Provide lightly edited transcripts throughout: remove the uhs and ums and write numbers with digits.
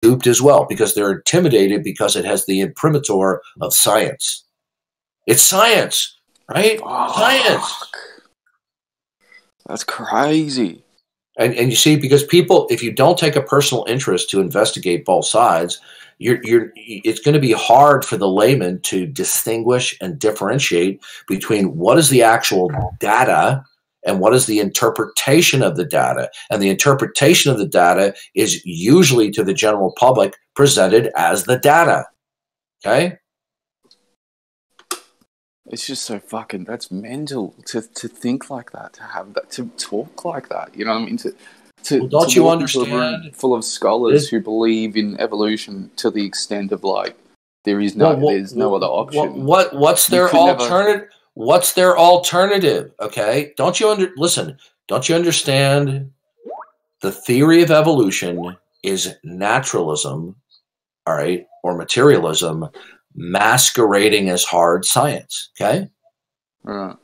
duped as well because they're intimidated because it has the imprimatur of science. It's science, right? Fuck. Science. That's crazy. And you see, because people, if you don't take a personal interest to investigate both sides, it's going to be hard for the layman to distinguish and differentiate between what is the actual data and what is the interpretation of the data. And the interpretation of the data is usually to the general public presented as the data. Okay? It's just so fucking, that's mental to think like that, to have that, to talk like that. You know what I mean? Well, don't you understand? Full of scholars who believe in evolution to the extent of like, there's no other option. What's their alternative? What's their alternative? Okay, don't you understand? The theory of evolution is naturalism, all right, or materialism, masquerading as hard science. Okay, right.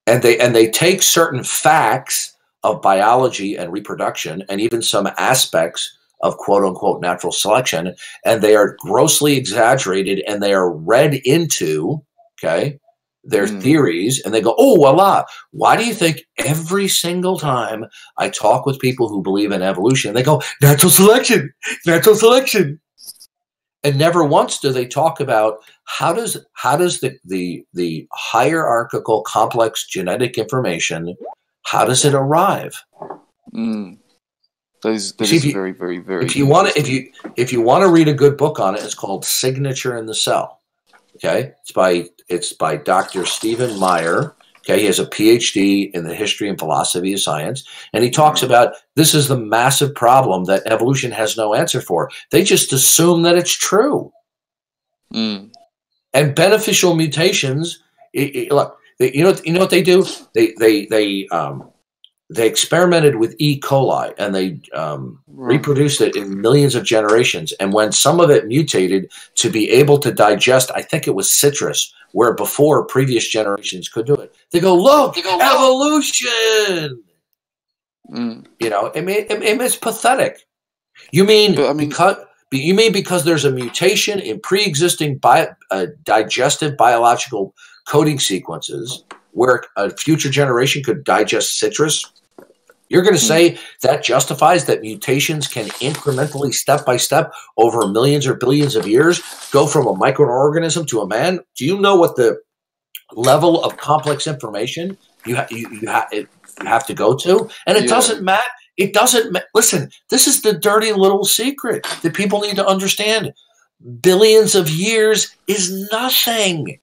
And they take certain facts of biology and reproduction, and even some aspects of quote unquote natural selection, and they are grossly exaggerated, and they are read into, okay, their theories, and they go, oh, voila. Why do you think every single time I talk with people who believe in evolution, they go, natural selection, and never once do they talk about how does the hierarchical complex genetic information, how does it arrive? That is very, very, very. If you want to read a good book on it, it's called Signature in the Cell. Okay, it's by Dr. Stephen Meyer. Okay, he has a PhD in the history and philosophy of science, and he talks about this is the massive problem that evolution has no answer for. They just assume that it's true, and beneficial mutations. Look, you know what they do? They experimented with E. coli, and they reproduced it in millions of generations. And when some of it mutated to be able to digest, I think it was citrus, where before previous generations could do it. They go, look, evolution. You know, it's pathetic. You mean because there's a mutation in pre-existing digestive biological coding sequences where a future generation could digest citrus? You're going to say that justifies that mutations can incrementally, step by step, over millions or billions of years, go from a microorganism to a man? Do you know what the level of complex information you have to go to? And it doesn't matter. It doesn't. Listen, this is the dirty little secret that people need to understand. Billions of years is nothing.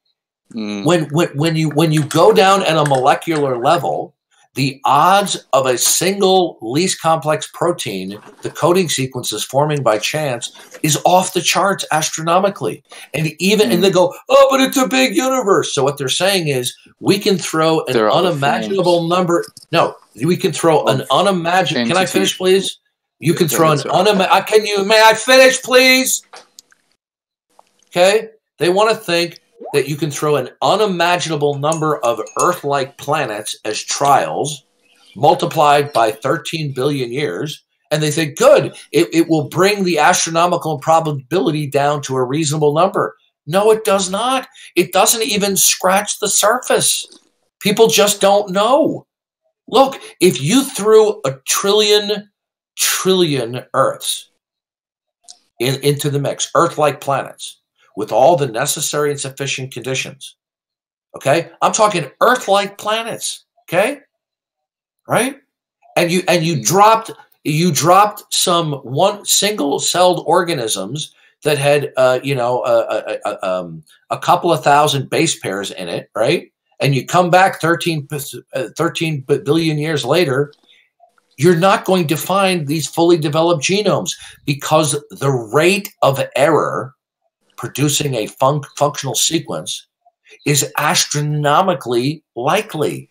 When you go down at a molecular level, the odds of a single least complex protein, the coding sequences forming by chance, is off the charts astronomically. And they go, oh, but it's a big universe. So what they're saying is we can throw an unimaginable number. No, we can throw an unimaginable. Can I finish, please? You can throw an unimaginable. May I finish, please? Okay. They want to think that you can throw an unimaginable number of Earth-like planets as trials, multiplied by 13 billion years, and they think, good, it will bring the astronomical probability down to a reasonable number. No, it does not. It doesn't even scratch the surface. People just don't know. Look, if you threw a trillion Earths into the mix, Earth-like planets, with all the necessary and sufficient conditions. Okay? I'm talking Earth-like planets. Okay? Right? And you dropped some one single-celled organisms that had a couple of thousand base pairs in it, right? And you come back 13 billion years later, you're not going to find these fully developed genomes because the rate of error producing a functional sequence is astronomically likely.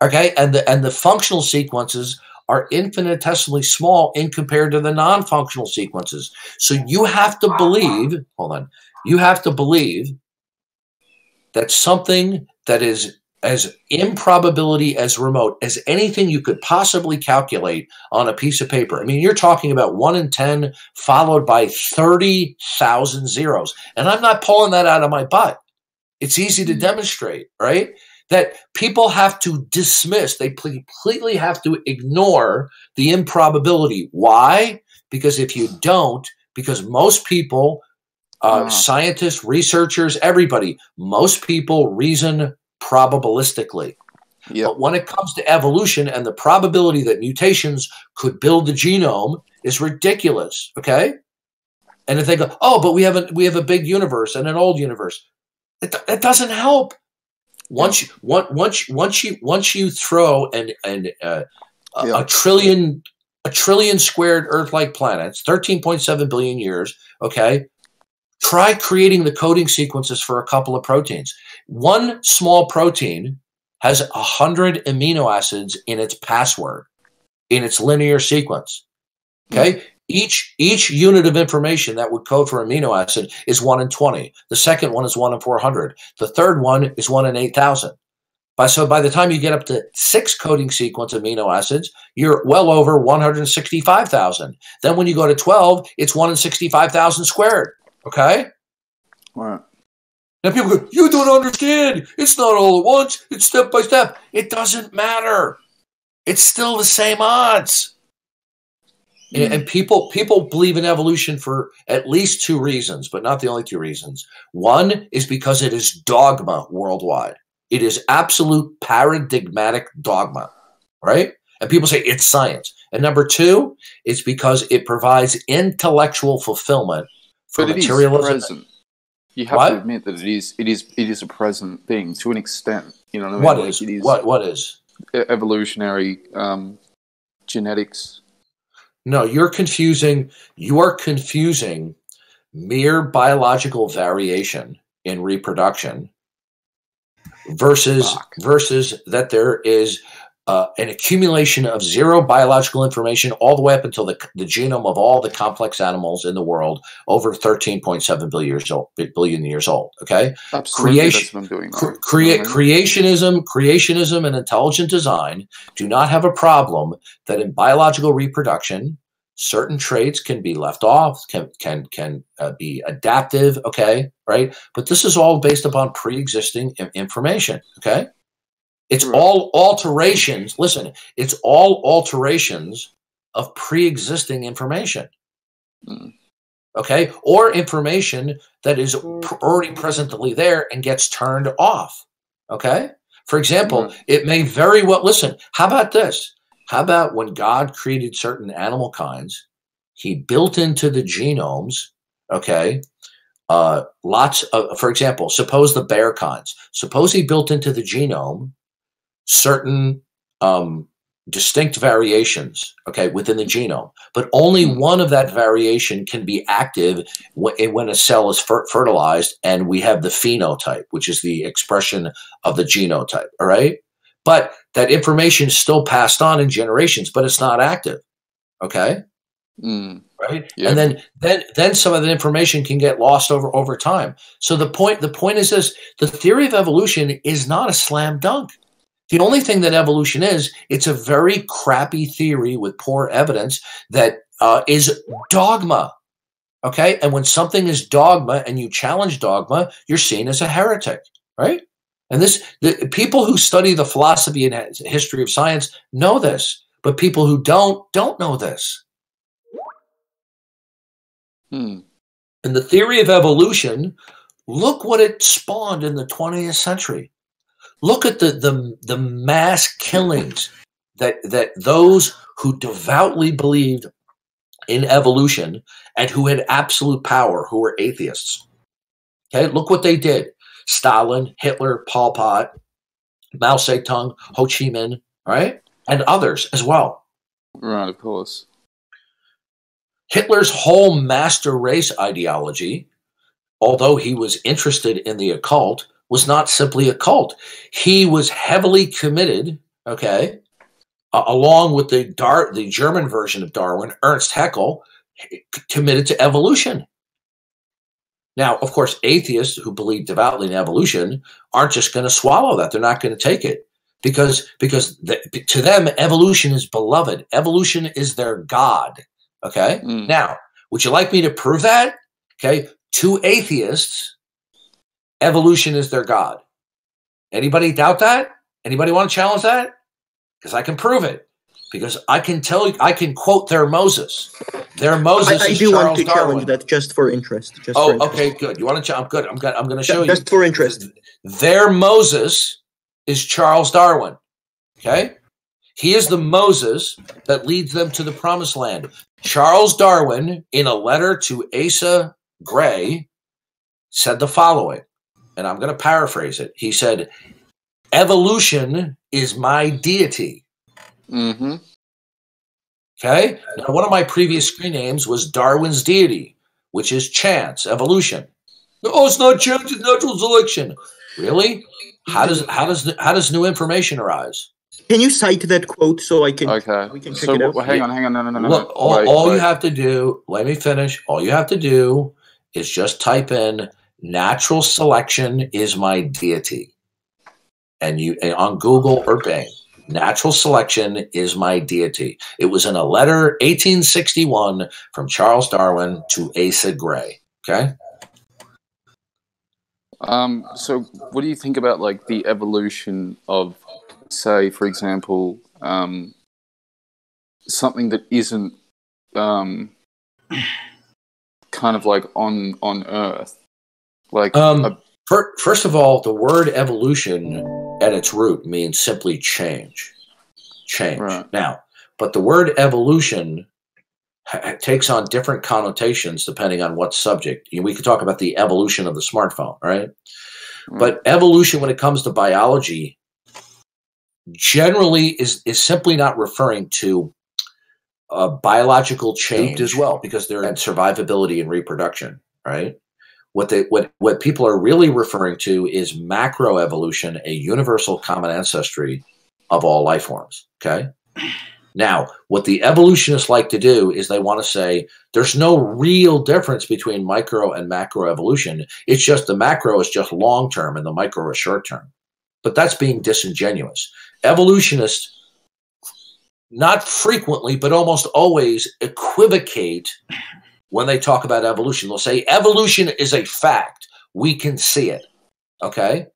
Okay, and the functional sequences are infinitesimally small in compared to the non-functional sequences. So you have to believe, you have to believe that something that is as improbability as remote as anything you could possibly calculate on a piece of paper. I mean, you're talking about 1 in 10 followed by 30,000 zeros. And I'm not pulling that out of my butt. It's easy to demonstrate, right? That people have to dismiss, they completely have to ignore the improbability. Why? Because if you don't, because most people, scientists, researchers, everybody, most people reason probabilistically. Yep. But when it comes to evolution and the probability that mutations could build the genome is ridiculous, okay? And if they go, oh, but we have a big universe and an old universe, it doesn't help. Once you throw a trillion squared Earth-like planets, 13.7 billion years, okay? Try creating the coding sequences for a couple of proteins. One small protein has 100 amino acids in its password, in its linear sequence. Okay? Each unit of information that would code for amino acid is 1 in 20. The second one is 1 in 400. The third one is 1 in 8,000. So by the time you get up to 6 coding sequence amino acids, you're well over 165,000. Then when you go to 12, it's 1 in 65,000 squared. Okay? Right. Now people go, you don't understand. It's not all at once. It's step by step. It doesn't matter. It's still the same odds. And people believe in evolution for at least 2 reasons, but not the only 2 reasons. One is because it is dogma worldwide. It is absolute paradigmatic dogma, right? And people say it's science. And number 2, it's because it provides intellectual fulfillment for materialism. Present. You have to admit that it is a present thing to an extent. You know what I mean? What is evolutionary genetics? No, you are confusing mere biological variation in reproduction versus that there is an accumulation of 0 biological information all the way up until the genome of all the complex animals in the world over 13.7 billion years old. Okay, absolutely. That's what I'm doing. Creationism, and intelligent design do not have a problem that in biological reproduction, certain traits can be left off, can be adaptive. Okay, right? But this is all based upon pre-existing information. Okay. It's all alterations. Listen, it's all alterations of pre-existing information. Okay? Or information that is already presently there and gets turned off. Okay? For example, it may very well, listen, how about this? How about when God created certain animal kinds, he built into the genomes, okay, lots of, for example, suppose the bear kinds. Suppose he built into the genome certain distinct variations, okay, within the genome, but only one of that variation can be active when a cell is fertilized, and we have the phenotype, which is the expression of the genotype, all right? But that information is still passed on in generations, but it's not active, okay? Right? Yeah. And then some of the information can get lost over time. So the point is this: the theory of evolution is not a slam dunk. The only thing that evolution is, it's a very crappy theory with poor evidence that is dogma, okay? And when something is dogma and you challenge dogma, you're seen as a heretic, right? And the people who study the philosophy and history of science know this, but people who don't know this. And the theory of evolution, look what it spawned in the 20th century. Look at the mass killings that those who devoutly believed in evolution and who had absolute power, who were atheists. Okay, look what they did. Stalin, Hitler, Pol Pot, Mao Zedong, Ho Chi Minh, right? And others as well. Right, of course. Hitler's whole master race ideology, although he was interested in the occult, was not simply a cult. He was heavily committed, okay, along with the German version of Darwin, Ernst Haeckel, committed to evolution. Now, of course, atheists who believe devoutly in evolution aren't just going to swallow that. They're not going to take it because to them, evolution is beloved. Evolution is their God. Okay. Now, would you like me to prove that? Okay. To atheists, evolution is their God. Anybody doubt that? Anybody want to challenge that? Because I can prove it. Because I can tell you, I can quote their Moses. Their Moses I is do Charles want to Darwin. challenge that just for interest. Okay, good. You want to? I'm good. I'm going to show you. Just for interest. Their Moses is Charles Darwin. Okay, he is the Moses that leads them to the Promised Land. Charles Darwin, in a letter to Asa Gray, said the following, and I'm going to paraphrase it. He said, "Evolution is my deity." Mm-hmm. Okay. Now, one of my previous screen names was Darwin's deity, which is chance, evolution. Oh, it's not chance; it's natural selection. Really? How does new information arise? Can you cite that quote so I can? Okay. We can check it out. Hang on. No. Look, all you have to do. Let me finish. All you have to do is just type in "natural selection is my deity," and on Google or Bing. Natural selection is my deity. It was in a letter, 1861, from Charles Darwin to Asa Gray. Okay. So what do you think about like the evolution of, say, for example, something that isn't kind of like on Earth, like first of all, the word evolution at its root means simply change. Right. Now, but the word evolution takes on different connotations depending on what subject. We could talk about the evolution of the smartphone, right? But evolution, when it comes to biology, generally is simply not referring to biological change as well, because they're in survivability and reproduction, right? What people are really referring to is macroevolution, a universal common ancestry of all life forms. Okay. Now, what the evolutionists like to do is they want to say there's no real difference between micro and macroevolution. It's just the macro is just long term and the micro is short term. But that's being disingenuous. Evolutionists, not frequently, but almost always, equivocate when they talk about evolution. They'll say evolution is a fact. We can see it. Okay?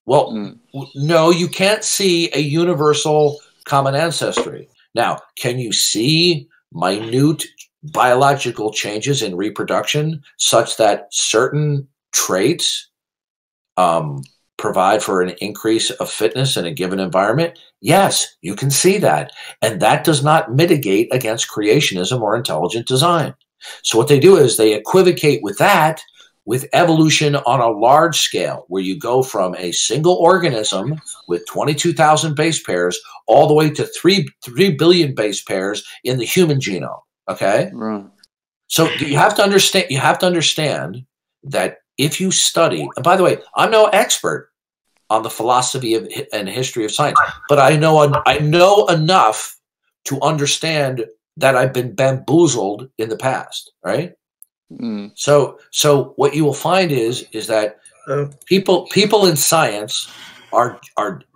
Well, no, you can't see a universal common ancestry. Now, can you see minute biological changes in reproduction such that certain traits provide for an increase of fitness in a given environment? Yes, you can see that. And that does not mitigate against creationism or intelligent design. So what they do is they equivocate with that, with evolution on a large scale, where you go from a single organism with 22,000 base pairs all the way to 3 billion base pairs in the human genome. Okay? Right. So you have to understand that if you study, and by the way, I'm no expert on the philosophy of and history of science, but I know enough to understand that I've been bamboozled in the past, right? So what you will find is that people in science are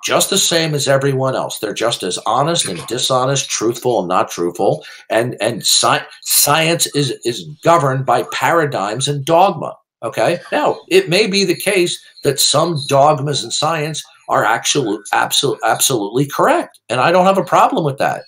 just the same as everyone else. They're just as honest and dishonest, truthful and not truthful, and science is governed by paradigms and dogma. Okay, now it may be the case that some dogmas in science are absolutely correct, and I don't have a problem with that.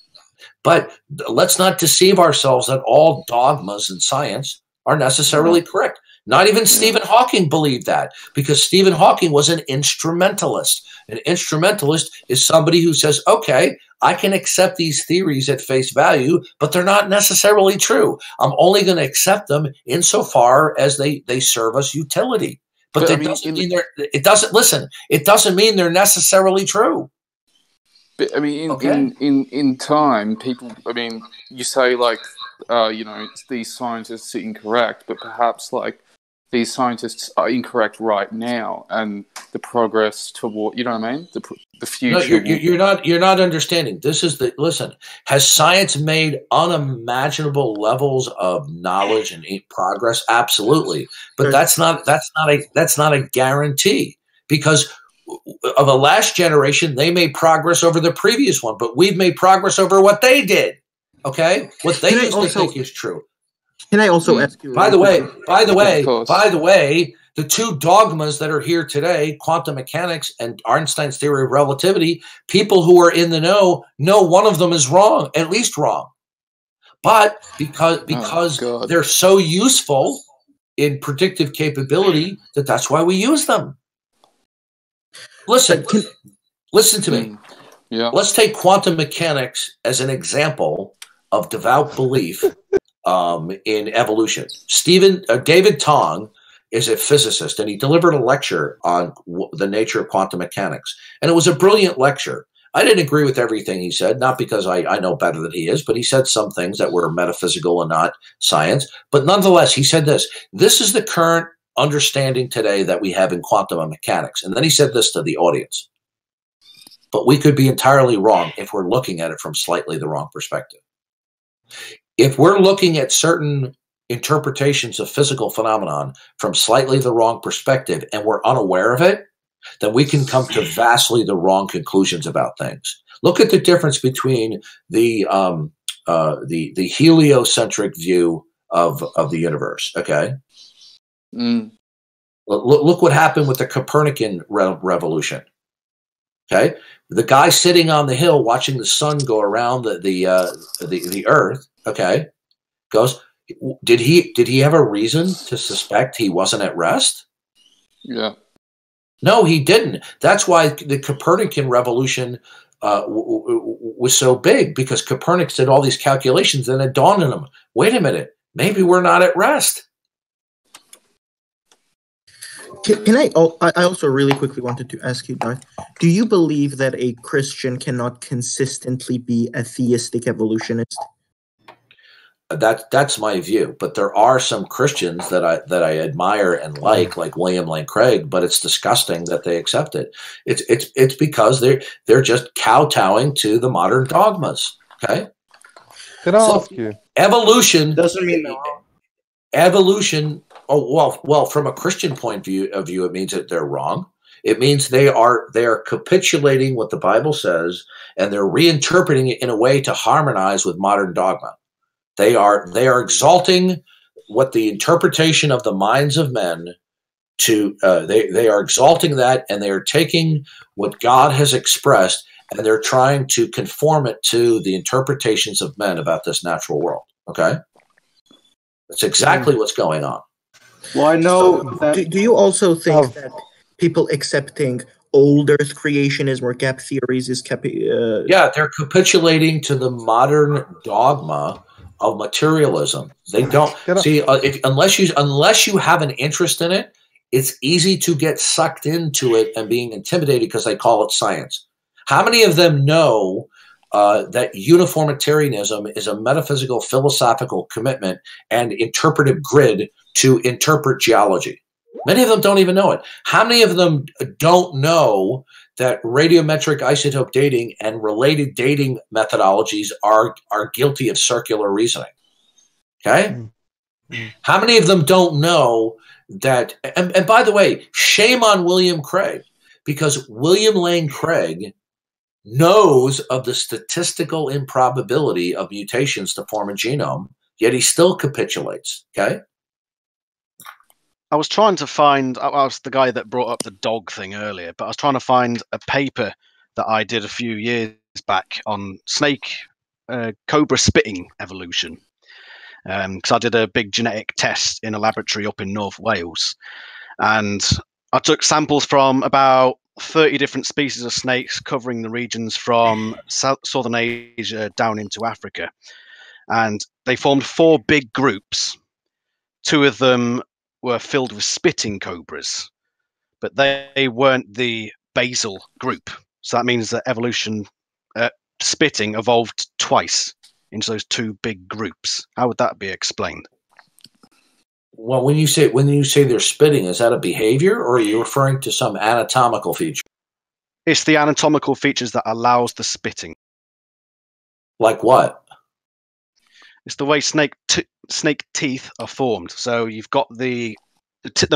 But let's not deceive ourselves that all dogmas in science are necessarily correct. Not even Stephen Hawking believed that, because Stephen Hawking was an instrumentalist. An instrumentalist is somebody who says, okay, I can accept these theories at face value, but they're not necessarily true. I'm only going to accept them insofar as they serve us utility. But it doesn't mean they're necessarily true. But I mean, in time, people. I mean, you say like, these scientists are incorrect, but perhaps like these scientists are incorrect right now, and the progress toward, you know what I mean? The future. No, you're not understanding. Listen. Has science made unimaginable levels of knowledge and progress? Absolutely, but that's not a guarantee, because of the last generation, they made progress over the previous one, but we've made progress over what they did. Okay, what they used to think is true. Can I also ask you? By the way, the two dogmas that are here today, quantum mechanics and Einstein's theory of relativity, people who are in the know one of them is wrong, at least wrong. But because they're so useful in predictive capability, that's why we use them. Listen to me. Yeah. Let's take quantum mechanics as an example of devout belief in evolution. David Tong is a physicist, and he delivered a lecture on the nature of quantum mechanics. And it was a brilliant lecture. I didn't agree with everything he said, not because I know better than he is, but he said some things that were metaphysical and not science. But nonetheless, he said this is the current understanding today that we have in quantum mechanics. And then he said this to the audience. But we could be entirely wrong if we're looking at it from slightly the wrong perspective. If we're looking at certain interpretations of physical phenomenon from slightly the wrong perspective and we're unaware of it, then we can come to vastly the wrong conclusions about things. Look at the difference between the heliocentric view of the universe. Okay, look what happened with the Copernican revolution. Okay, the guy sitting on the hill watching the sun go around the Earth. Okay, goes. Did he have a reason to suspect he wasn't at rest? Yeah. No, he didn't. That's why the Copernican revolution was so big, because Copernicus did all these calculations, and it dawned on him, wait a minute, maybe we're not at rest. Can I also really quickly wanted to ask you, Darth, do you believe that a Christian cannot consistently be a theistic evolutionist? That's my view, but there are some Christians that I admire and like William Lane Craig, but it's disgusting that they accept it. It's because they're just kowtowing to the modern dogmas. Okay. Can I ask you? Evolution doesn't mean they're wrong. Evolution. Oh well, from a Christian point of view, it means that they're wrong. It means they are capitulating what the Bible says, and they're reinterpreting it in a way to harmonize with modern dogma. They are exalting what the interpretation of the minds of men to. They are exalting that, and they are taking what God has expressed, and they're trying to conform it to the interpretations of men about this natural world. Okay, that's exactly what's going on. Well, I know. Do you also think that people accepting old Earth creationism or gap theories is yeah, they're capitulating to the modern dogma of materialism. They don't see unless you have an interest in it, it's easy to get sucked into it and being intimidated because they call it science. How many of them know that uniformitarianism is a metaphysical philosophical commitment and interpretive grid to interpret geology? Many of them don't even know it. How many of them don't know that radiometric isotope dating and related dating methodologies are guilty of circular reasoning? Okay? How many of them don't know that? And by the way, shame on William Craig, because William Lane Craig knows of the statistical improbability of mutations to form a genome, yet he still capitulates. Okay? I was trying to find, I was the guy that brought up the dog thing earlier, but I was trying to find a paper that I did a few years back on snake cobra spitting evolution. Because I did a big genetic test in a laboratory up in North Wales. And I took samples from about 30 different species of snakes covering the regions from Southern Asia down into Africa. And they formed 4 big groups. 2 of them were filled with spitting cobras, but they weren't the basal group. So that means that evolution, spitting evolved twice into those 2 big groups. How would that be explained? Well, when you say they're spitting, is that a behavior, or are you referring to some anatomical feature? It's the anatomical features that allows the spitting. Like what? It's the way snake teeth are formed. So you've got the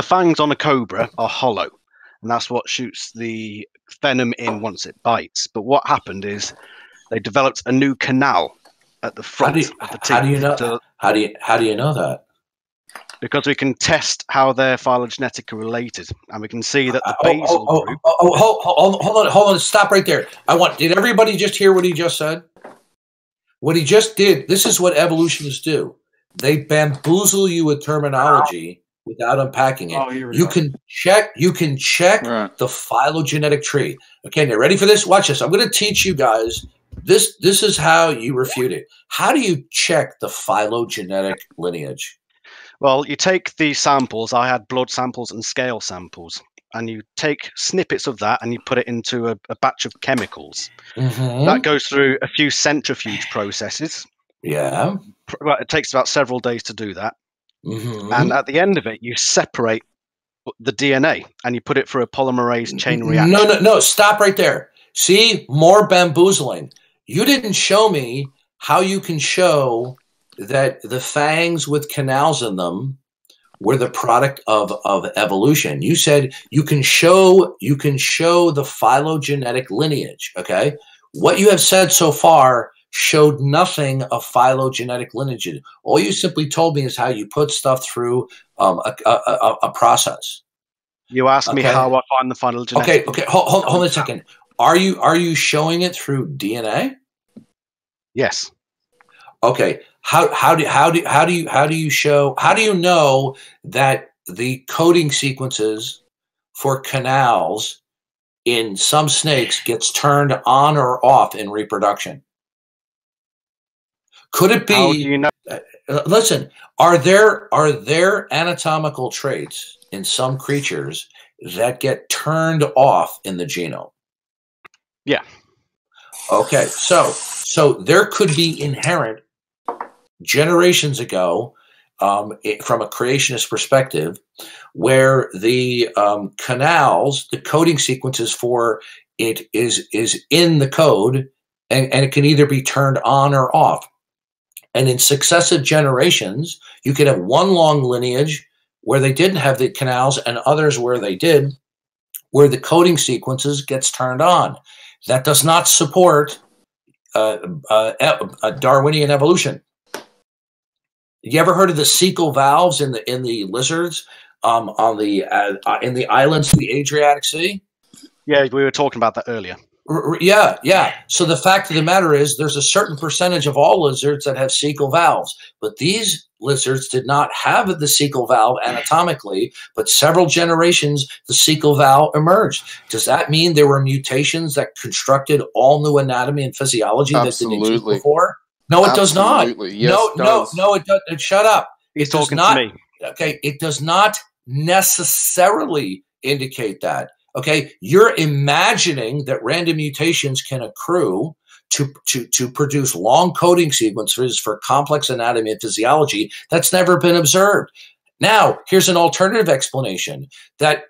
fangs on a cobra are hollow, and that's what shoots the venom in once it bites. But what happened is they developed a new canal at the front of the teeth. How do you know? How do you know that? Because we can test how they're phylogenetically related, and we can see that the basal group. Hold on, stop right there. Did everybody just hear what he just said? What he just did. This is what evolutionists do. They bamboozle you with terminology without unpacking it. You can check right. The phylogenetic tree. Okay, now ready for this? Watch this. I'm going to teach you guys. This is how you refute it. How do you check the phylogenetic lineage? Well, you take the samples. I had blood samples and scale samples, and you take snippets of that and you put it into a batch of chemicals. Mm-hmm. That goes through a few centrifuge processes. Yeah. Well, it takes about several days to do that. Mm-hmm. And at the end of it, you separate the DNA and you put it through a polymerase chain reaction. No, stop right there. See, more bamboozling. You didn't show me how you can show that the fangs with canals in them were the product of evolution. You said you can show the phylogenetic lineage. Okay, what you have said so far showed nothing of phylogenetic lineage. All you simply told me is how you put stuff through a process. You asked me how I find the phylogenetic. Okay. Hold on a second. Are you showing it through DNA? Yes. Okay. How do you know that the coding sequences for canals in some snakes gets turned on or off in reproduction? Could it be? How do you know? Listen, are there anatomical traits in some creatures that get turned off in the genome? Yeah. Okay, so there could be inherent generations ago, from a creationist perspective, where the canals, the coding sequences for it is in the code, and it can either be turned on or off. And in successive generations, you could have one long lineage where they didn't have the canals and others where they did, where the coding sequences gets turned on. That does not support a Darwinian evolution. You ever heard of the cecal valves in the lizards in the islands of the Adriatic Sea? Yeah, we were talking about that earlier. Yeah. So the fact of the matter is there's a certain percentage of all lizards that have cecal valves, but these lizards did not have the cecal valve anatomically, but several generations the cecal valve emerged. Does that mean there were mutations that constructed all new anatomy and physiology that didn't exist before? No, it does not. Yes, no, it doesn't. Shut up. He's talking to me. Okay, it does not necessarily indicate that. Okay, you're imagining that random mutations can accrue to produce long coding sequences for complex anatomy and physiology. That's never been observed. Now, here's an alternative explanation that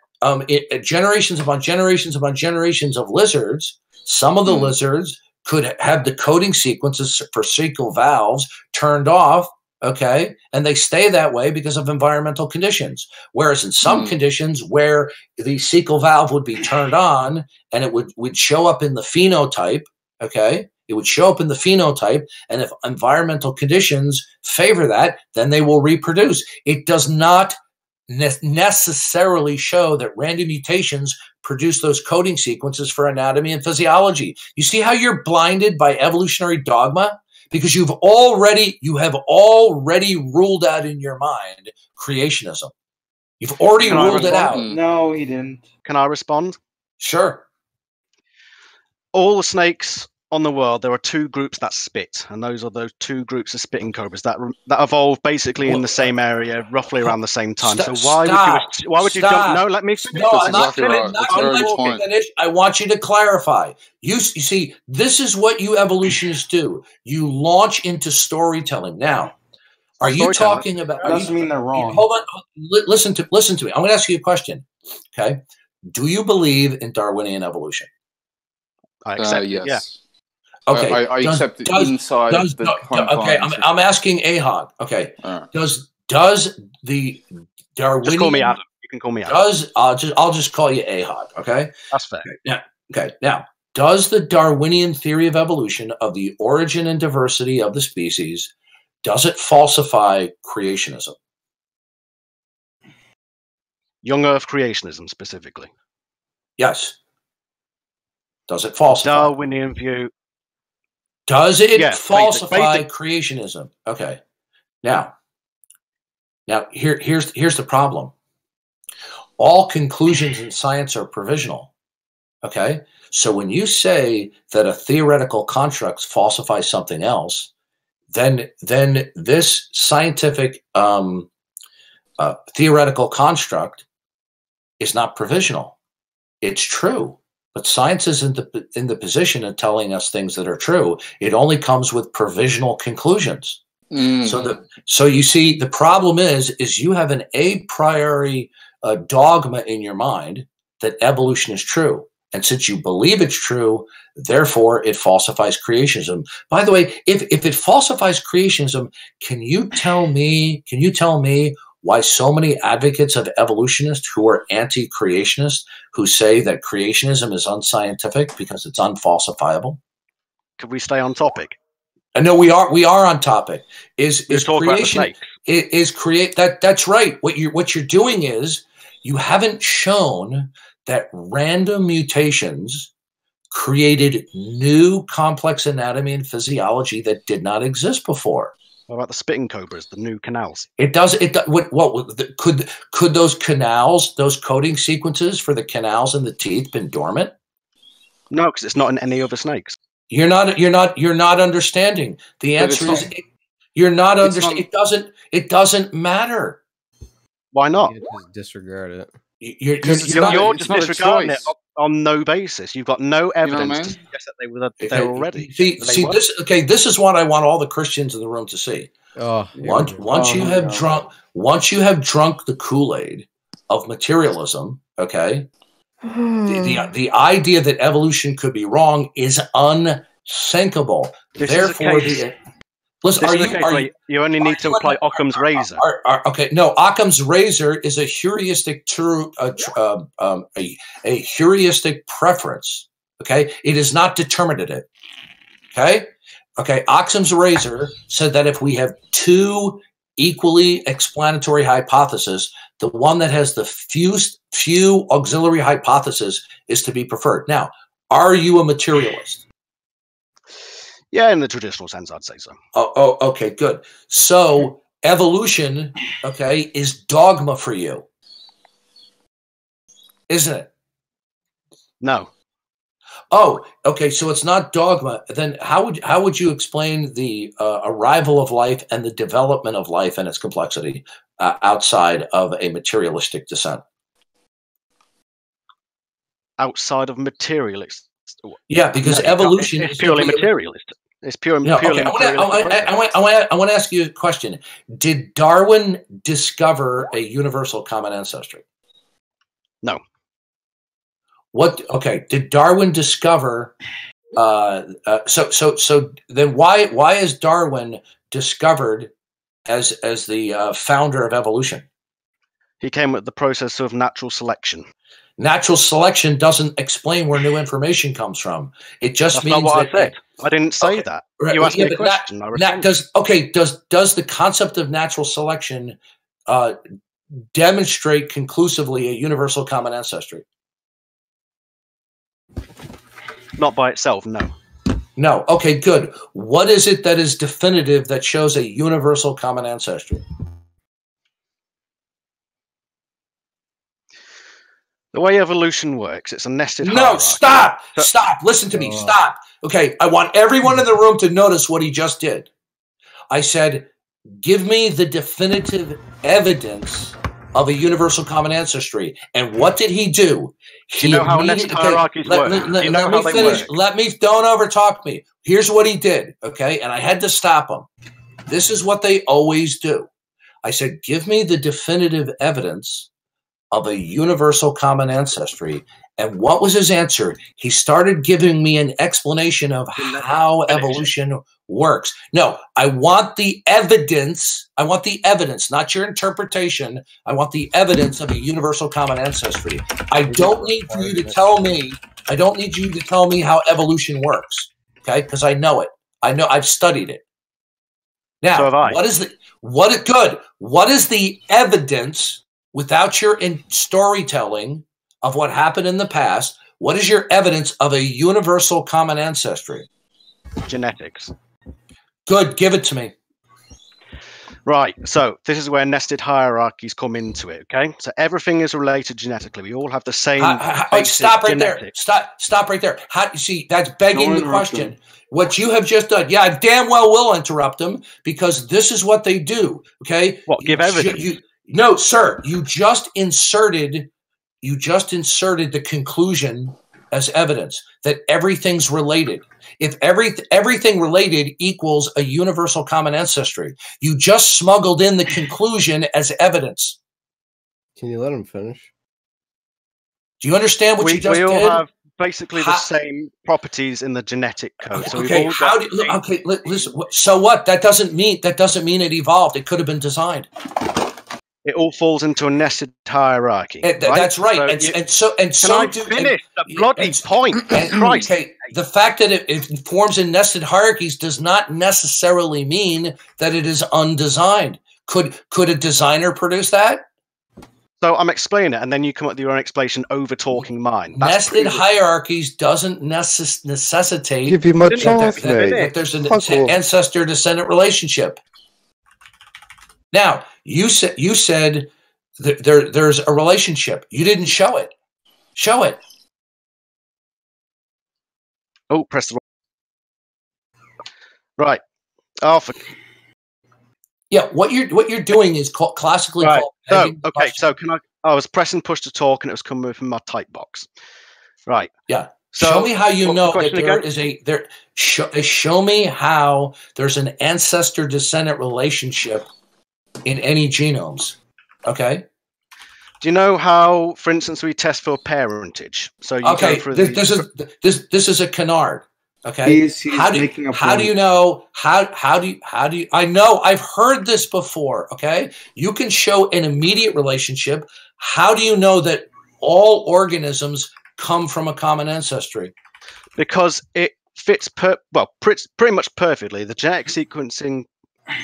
generations upon generations upon generations of lizards, some of the lizards could have the coding sequences for cecal valves turned off. Okay, and they stay that way because of environmental conditions. Whereas in some conditions where the cecal valve would be turned on and it would show up in the phenotype, okay, it would show up in the phenotype, and if environmental conditions favor that, then they will reproduce. It does not necessarily show that random mutations produce those coding sequences for anatomy and physiology. You see how you're blinded by evolutionary dogma? Because you have already ruled out in your mind creationism. You've already ruled it out. No, he didn't. Can I respond? Sure. All the snakes on the world, there are two groups that spit, and those are those two groups of spitting cobras that evolved basically in the same area, roughly around the same time. So why would you jump? No, let me finish. No, I'm not finished. I want you to clarify. You see, this is what you evolutionists do. You launch into storytelling. Now, Are you talking about? That doesn't mean they're wrong. Hold on. Listen to me. I'm going to ask you a question. Okay. Do you believe in Darwinian evolution? I accept. Yes. Yeah. Okay. I accept it inside the okay. I'm asking AHOG. Okay. Does the Darwinian? Just call me Adam. You can call me Adam. I'll just call you AHOG. Okay. That's fair. Now, does the Darwinian theory of evolution of the origin and diversity of the species, does it falsify creationism? Young Earth creationism specifically. Yes. Does it falsify? Darwinian view. Does it falsify creationism? Okay. Now here's the problem. All conclusions in science are provisional. Okay? So when you say that a theoretical construct falsifies something else, then this scientific theoretical construct is not provisional. It's true. But science is in the position of telling us things that are true. It only comes with provisional conclusions. So you see, the problem is you have an a priori dogma in your mind that evolution is true. And since you believe it's true, therefore it falsifies creationism. By the way, if it falsifies creationism, can you tell me why so many advocates of evolutionists who are anti-creationist, who say that creationism is unscientific because it's unfalsifiable? Could we stay on topic? No, we are on topic. Is creation that's right. What you're doing is you haven't shown that random mutations created new complex anatomy and physiology that did not exist before. What about the spitting cobras, the new canals? Could those canals, those coding sequences for the canals in the teeth, been dormant? No, because it's not in any other snakes. You're not understanding. The answer is you're not understanding. It doesn't matter. Why not? You just disregard it. You're just disregarding it on no basis. You've got no evidence to suggest that they were there already. See this. Okay, this is what I want all the Christians in the room to see. Once you have drunk the Kool-Aid of materialism, okay, the idea that evolution could be wrong is unthinkable. Therefore, listen, you only need to apply Occam's razor. Okay, no, Occam's razor is a heuristic a heuristic preference. Okay, it is not determinative. Okay, Occam's razor said that if we have two equally explanatory hypotheses, the one that has the few auxiliary hypotheses is to be preferred. Now, are you a materialist? Yeah, in the traditional sense, I'd say so. Oh, okay, good. So evolution, okay, is dogma for you, isn't it? No. Oh, okay. So it's not dogma. Then how would you explain the arrival of life and the development of life and its complexity outside of a materialistic descent? Outside of materialist. Yeah, because evolution is purely materialist. It's purely okay. I want to ask you a question. Did Darwin discover a universal common ancestry? No. Okay. Did Darwin discover? So then why is Darwin discovered as the founder of evolution? He came with the process of natural selection. Natural selection doesn't explain where new information comes from. It just That's means not what that I said. I didn't say that. Right, you asked me a question. Does the concept of natural selection demonstrate conclusively a universal common ancestry? Not by itself, no. No. Okay, good. What is it that is definitive that shows a universal common ancestry? The way evolution works, it's a nested No, hierarchy. Stop. Listen to me. Stop. Okay, I want everyone in the room to notice what he just did. I said, give me the definitive evidence of a universal common ancestry. And what did he do? Do you know how nested hierarchies work? Let me finish. Don't overtalk me. Here's what he did, okay? And I had to stop him. this is what they always do. I said, give me the definitive evidence of a universal common ancestry. And what was his answer? He started giving me an explanation of how evolution works. No, I want the evidence. I want the evidence, not your interpretation. I want the evidence of a universal common ancestry. I don't need for you to tell me. I don't need you to tell me how evolution works. Okay, because I know it. I know. I've studied it. Now, so have I. What is the evidence without your storytelling of what happened in the past? What is your evidence of a universal common ancestry? Genetics. Good. Give it to me. Right. So this is where nested hierarchies come into it. Okay. So everything is related genetically. We all have the same. Stop right genetics. there. Stop right there. How you see that's begging the question. What you have just done. Yeah, I damn well will interrupt them because this is what they do. Okay. What? Give evidence. No, sir. You just inserted the conclusion as evidence that everything's related. If everything related equals a universal common ancestry, you just smuggled in the conclusion as evidence. Can you let him finish? Do you understand what you just did? We all have basically the same properties in the genetic code. So listen. So what? That doesn't mean it evolved. It could have been designed. It all falls into a nested hierarchy. That's right. So finish the bloody point. Christ. Okay, the fact that it forms in nested hierarchies does not necessarily mean that it is undesigned. Could a designer produce that? So I'm explaining it, and then you come up with your own explanation over talking mine. Nested hierarchies doesn't necessitate give you much that there's an ancestor-descendant relationship. Now, you said there's a relationship. You didn't show it. Show it. Oh, press the right. Oh, yeah. What you're doing is classically right. called. So can I? I was pressing push to talk, and it was coming from my type box. Right. Yeah. So show me how you know that there is show me how there's an ancestor-descendant relationship in any genomes. Okay. Do you know how, for instance, we test for parentage? So you go through this is a canard. Okay. How do you know? How do you? I know I've heard this before. Okay. You can show an immediate relationship. How do you know that all organisms come from a common ancestry? Because it fits pretty much perfectly. The genetic sequencing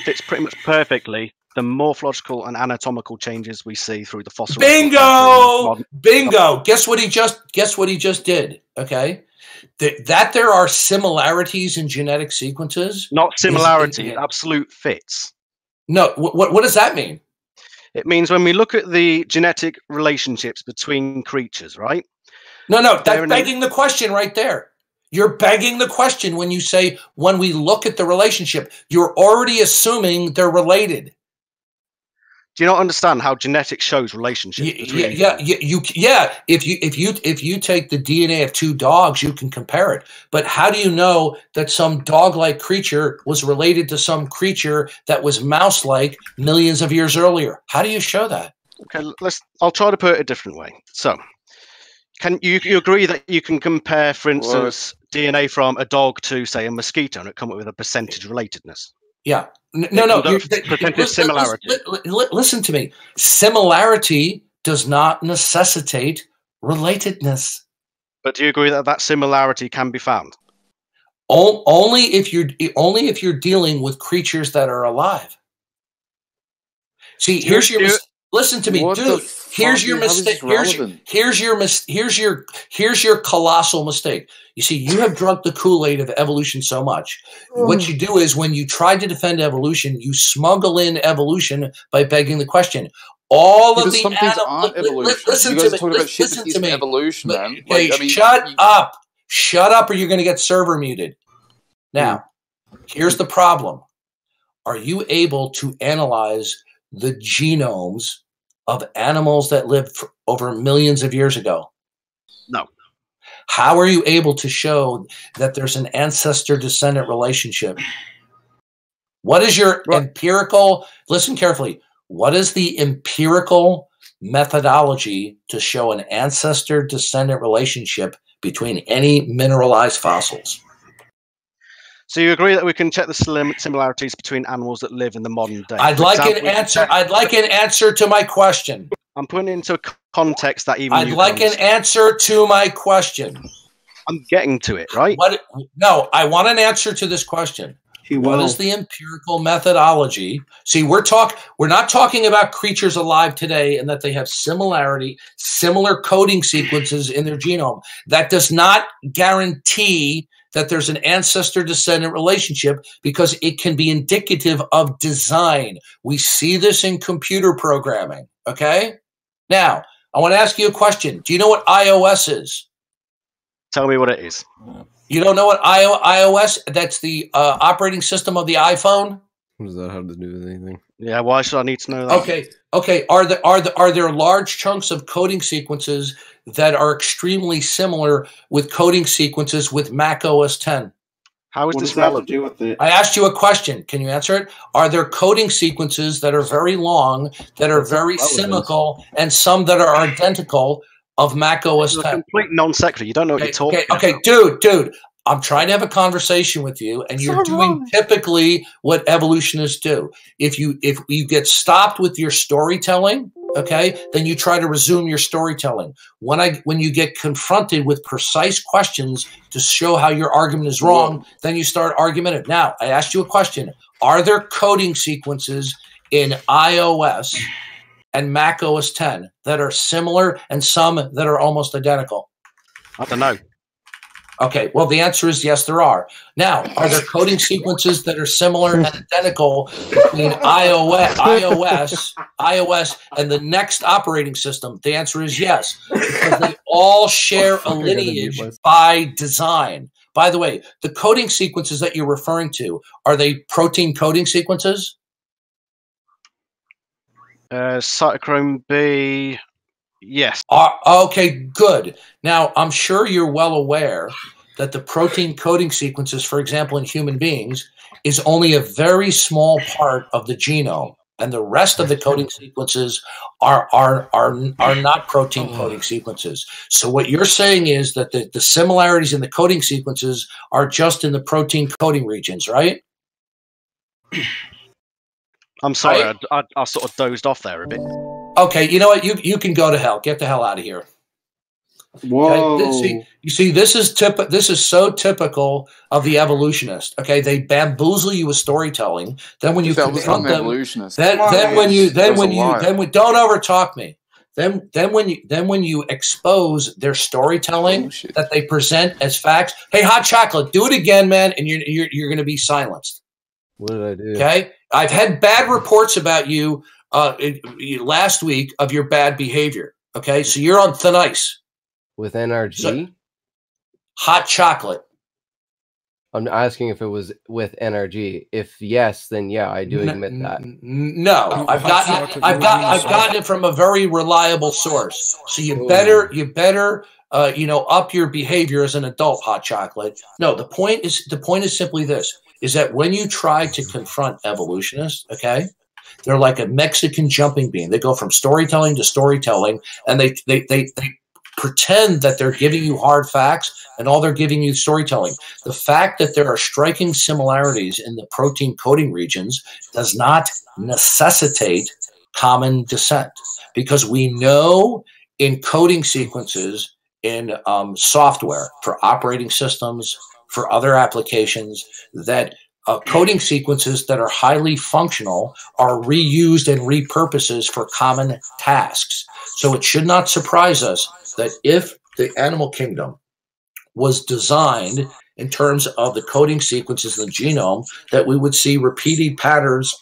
fits pretty much perfectly the morphological and anatomical changes we see through the fossil. Bingo! Guess what he just did? Okay, that there are similarities in genetic sequences. Not similarity, absolute fits. No, what does that mean? It means when we look at the genetic relationships between creatures, right? No, that's begging the question right there. You're begging the question when you say, when we look at the relationship, you're already assuming they're related. Do you not understand how genetics shows relationships between If you take the DNA of two dogs, you can compare it. But how do you know that some dog-like creature was related to some creature that was mouse-like millions of years earlier? How do you show that? Okay, I'll try to put it a different way. So, can you agree that you can compare, for instance, DNA from a dog to, say, a mosquito, and it come up with a percentage relatedness? Yeah. No. Similarity. Listen to me. Similarity does not necessitate relatedness. But do you agree that that similarity can be found? Only if you're dealing with creatures that are alive. See, listen to me, dude. Here's your mistake. Here's your colossal mistake. You see, you have drunk the Kool-Aid of evolution so much. What you do is, when you try to defend evolution, you smuggle in evolution by begging the question. Some things aren't evolution. Listen you guys to talk me. about shit that isn't evolution, man. Shut up, or you're going to get server muted. Now, here's the problem. Are you able to analyze the genomes of animals that lived for over millions of years ago? No. How are you able to show that there's an ancestor-descendant relationship? What is your empirical, listen carefully, what is the empirical methodology to show an ancestor-descendant relationship between any mineralized fossils? So you agree that we can check the similarities between animals that live in the modern day? I'd like an answer. I'd like an answer to my question. I'm putting it into a context that even I'd like an answer to my question. I'm getting to it, right? No, I want an answer to this question. What is the empirical methodology? See, we're not talking about creatures alive today and that they have similar coding sequences in their genome. That does not guarantee that there's an ancestor-descendant relationship, because it can be indicative of design. We see this in computer programming, okay? Now, I want to ask you a question. Do you know what iOS is? Tell me what it is. You don't know what iOS? That's the operating system of the iPhone. What does that have to do with anything? Yeah, why should I need to know that? Okay. Are there large chunks of coding sequences that are extremely similar with coding sequences with Mac OS X? How is this relevant? To do with it? I asked you a question. Can you answer it? Are there coding sequences that are very long, that are very similar, and some that are identical of Mac OS X? It's a complete non sequitur. You don't know what you're talking about. Okay, dude. I'm trying to have a conversation with you, and you're doing typically what evolutionists do. If you get stopped with your storytelling, okay, then you try to resume your storytelling. When you get confronted with precise questions to show how your argument is wrong, then you start argumentative. Now, I asked you a question. Are there coding sequences in iOS and Mac OS X that are similar and some that are almost identical? I don't know. Okay, well, the answer is yes, there are. Now, are there coding sequences that are similar and identical between iOS, and the next operating system? The answer is yes, because they all share a lineage by design. By the way, the coding sequences that you're referring to, are they protein coding sequences? Cytochrome B, yes. Okay, good. Now, I'm sure you're well aware that the protein coding sequences, for example, in human beings, is only a very small part of the genome, and the rest of the coding sequences are not protein coding sequences. So what you're saying is that the similarities in the coding sequences are just in the protein coding regions, right? I'm sorry, I sort of dozed off there a bit. Okay, you know what? You can go to hell. Get the hell out of here. Whoa! Okay? You see, this is so typical of the evolutionist. Okay, they bamboozle you with storytelling. Then when you confront them, don't overtalk me. Then when you expose their storytelling that they present as facts, hey, hot chocolate, do it again, man, and you're going to be silenced. What did I do? Okay, I've had bad reports about you last week of your bad behavior. Okay, so you're on thin ice. With NRG? So, hot chocolate. I'm asking if it was with NRG. If yes, then yeah, I do admit that. No, I've gotten it from a very reliable source. So you better up your behavior as an adult, hot chocolate. No, the point is simply this: is that when you try to confront evolutionists, okay, they're like a Mexican jumping bean. They go from storytelling to storytelling, and they pretend that they're giving you hard facts, and all they're giving you storytelling. The fact that there are striking similarities in the protein coding regions does not necessitate common descent, because we know in coding sequences in software for operating systems, for other applications, that coding sequences that are highly functional are reused and repurposes for common tasks. So it should not surprise us that if the animal kingdom was designed in terms of the coding sequences in the genome, that we would see repeated patterns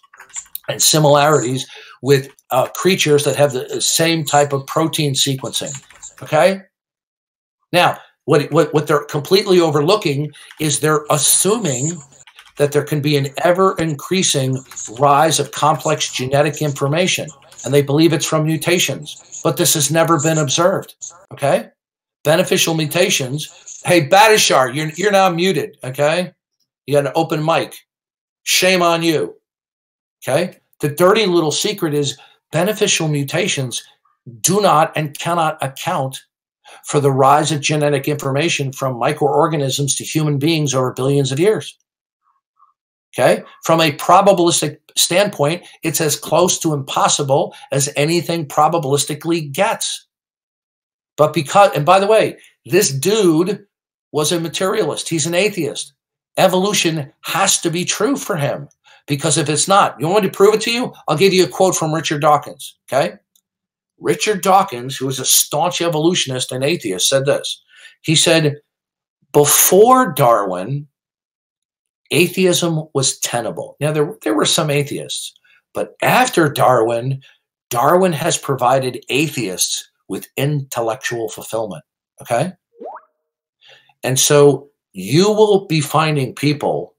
and similarities with creatures that have the same type of protein sequencing. Okay? Now, what they're completely overlooking is they're assuming that there can be an ever-increasing rise of complex genetic information, and they believe it's from mutations. But this has never been observed, okay? Beneficial mutations. Hey, Batishar, you're now muted, okay? You got an open mic. Shame on you. Okay? The dirty little secret is beneficial mutations do not and cannot account for the rise of genetic information from microorganisms to human beings over billions of years. Okay? From a probabilistic standpoint, it's as close to impossible as anything probabilistically gets. But because, and by the way, this dude was a materialist. He's an atheist. Evolution has to be true for him, because if it's not, you want me to prove it to you? I'll give you a quote from Richard Dawkins. Okay? Richard Dawkins, who was a staunch evolutionist and atheist, said this. He said, before Darwin, atheism was tenable. Now, there were some atheists, but after Darwin, Darwin has provided atheists with intellectual fulfillment, okay? And so you will be finding people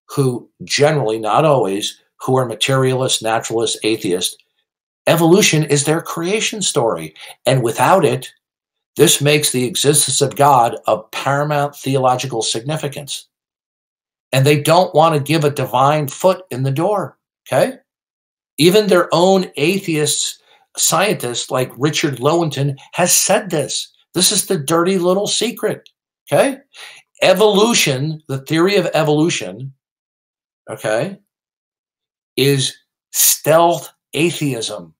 who generally, not always, who are materialist, naturalist, atheist. Evolution is their creation story. And without it, this makes the existence of God of paramount theological significance. And they don't want to give a divine foot in the door, okay? Even their own atheists, scientists like Richard Lewontin has said this. This is the dirty little secret, okay? Evolution, the theory of evolution, okay, is stealth atheism,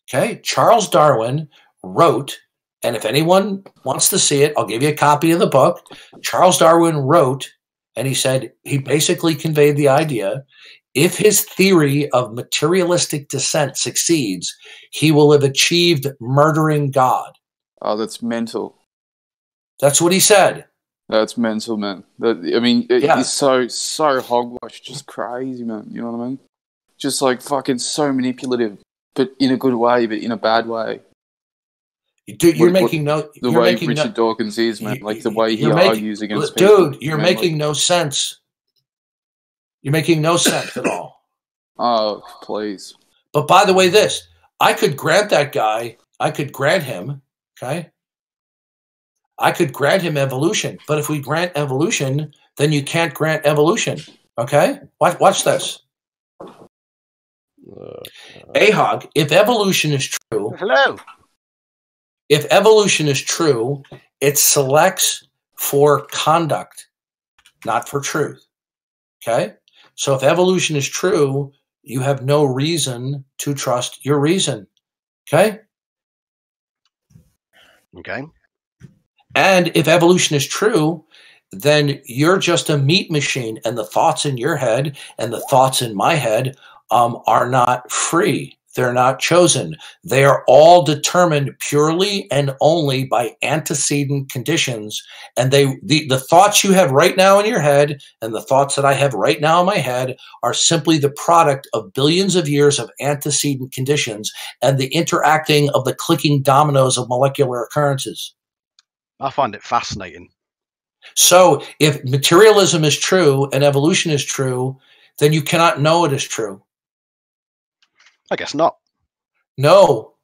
okay? Charles Darwin wrote, and if anyone wants to see it, I'll give you a copy of the book. Charles Darwin wrote, and he said, he basically conveyed the idea, if his theory of materialistic descent succeeds, he will have achieved murdering God. Oh, that's mental. That's what he said. That's mental, man. It's so hogwash, just crazy, man. You know what I mean? Just like fucking so manipulative, but in a good way, but in a bad way. Dude, you're making no. The way Richard Dawkins is, man, like the way he argues against people. Dude, you're making no sense. You're making no sense at all. Oh, please. But by the way, I could grant that guy. I could grant him. Okay. I could grant him evolution, but if we grant evolution, then you can't grant evolution. Okay. Watch this. AHOG. If evolution is true. Hello. If evolution is true, it selects for conduct, not for truth. Okay? So if evolution is true, you have no reason to trust your reason. Okay? Okay. And if evolution is true, then you're just a meat machine, and the thoughts in your head and the thoughts in my head are not free. They're not chosen. They are all determined purely and only by antecedent conditions. And the thoughts you have right now in your head and the thoughts that I have right now in my head are simply the product of billions of years of antecedent conditions and the interacting of the clicking dominoes of molecular occurrences. I find it fascinating. So if materialism is true and evolution is true, then you cannot know it is true. I guess not. No,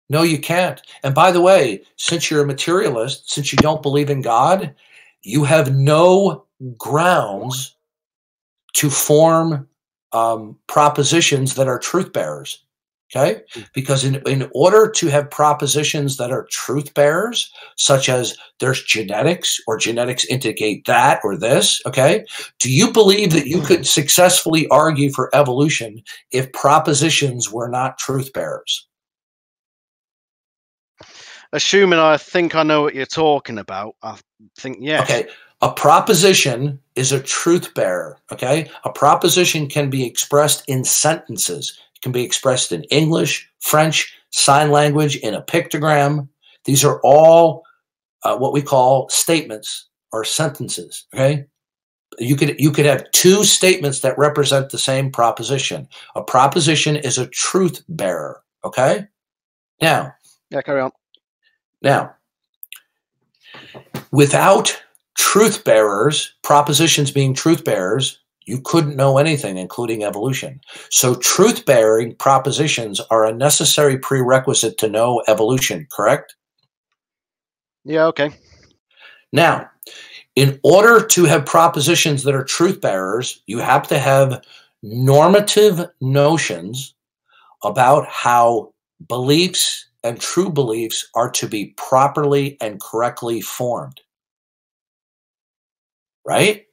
you can't. And by the way, since you're a materialist, since you don't believe in God, you have no grounds to form propositions that are truth bearers. Okay? Because in order to have propositions that are truth bearers, such as there's genetics or genetics indicate that or this, okay? Do you believe that you could successfully argue for evolution if propositions were not truth bearers? Assuming I think I know what you're talking about, I think yes. Okay. A proposition is a truth bearer, okay? A proposition can be expressed in sentences. Can be expressed in English, French, sign language, in a pictogram. These are all what we call statements or sentences. Okay, you could have two statements that represent the same proposition. A proposition is a truth bearer. Okay, now. Yeah, carry on. Now, without truth bearers, propositions being truth bearers, you couldn't know anything, including evolution. So truth-bearing propositions are a necessary prerequisite to know evolution, correct? Yeah, okay. Now, in order to have propositions that are truth-bearers, you have to have normative notions about how beliefs and true beliefs are to be properly and correctly formed. Right?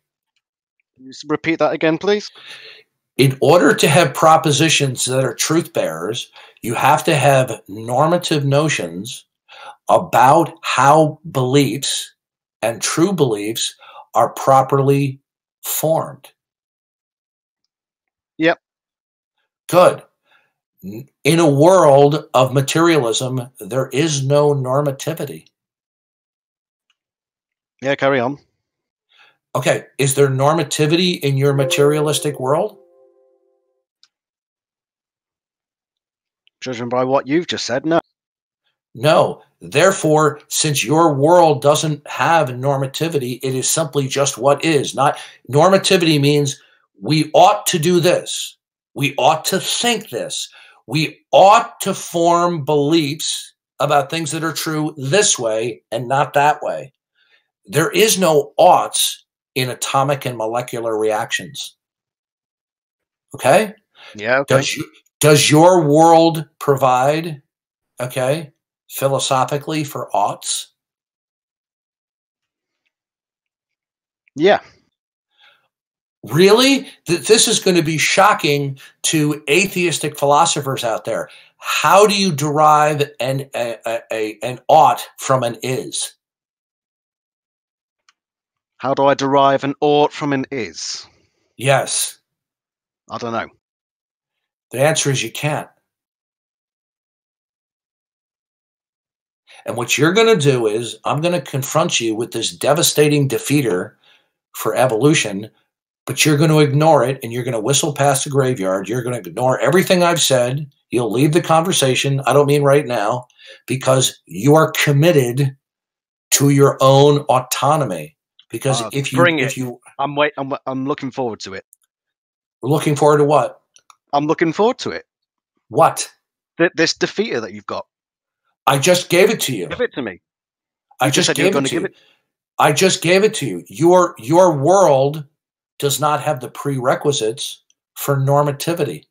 Can you repeat that again, please? In order to have propositions that are truth bearers, you have to have normative notions about how beliefs and true beliefs are properly formed. Yep. Good. In a world of materialism, there is no normativity. Yeah, carry on. Okay, is there normativity in your materialistic world? Judging by what you've just said, no. No. Therefore, since your world doesn't have normativity, it is simply just what is. Not normativity means we ought to do this. We ought to think this. We ought to form beliefs about things that are true this way and not that way. There is no oughts in atomic and molecular reactions. Okay? Yeah, okay. Does your world provide, okay, philosophically for oughts? Yeah. Really? This is going to be shocking to atheistic philosophers out there. How do you derive an ought from an is? How do I derive an ought from an is? Yes. I don't know. The answer is you can't. And what you're going to do is I'm going to confront you with this devastating defeater for evolution, but you're going to ignore it and you're going to whistle past the graveyard. You're going to ignore everything I've said. You'll leave the conversation. I don't mean right now, because you are committed to your own autonomy. Because I'm looking forward to it. We're looking forward to what? I'm looking forward to it. What? This defeater that you've got. I just gave it to you. Give it to me. I just gave it to you. I just gave it to you. Your world does not have the prerequisites for normativity.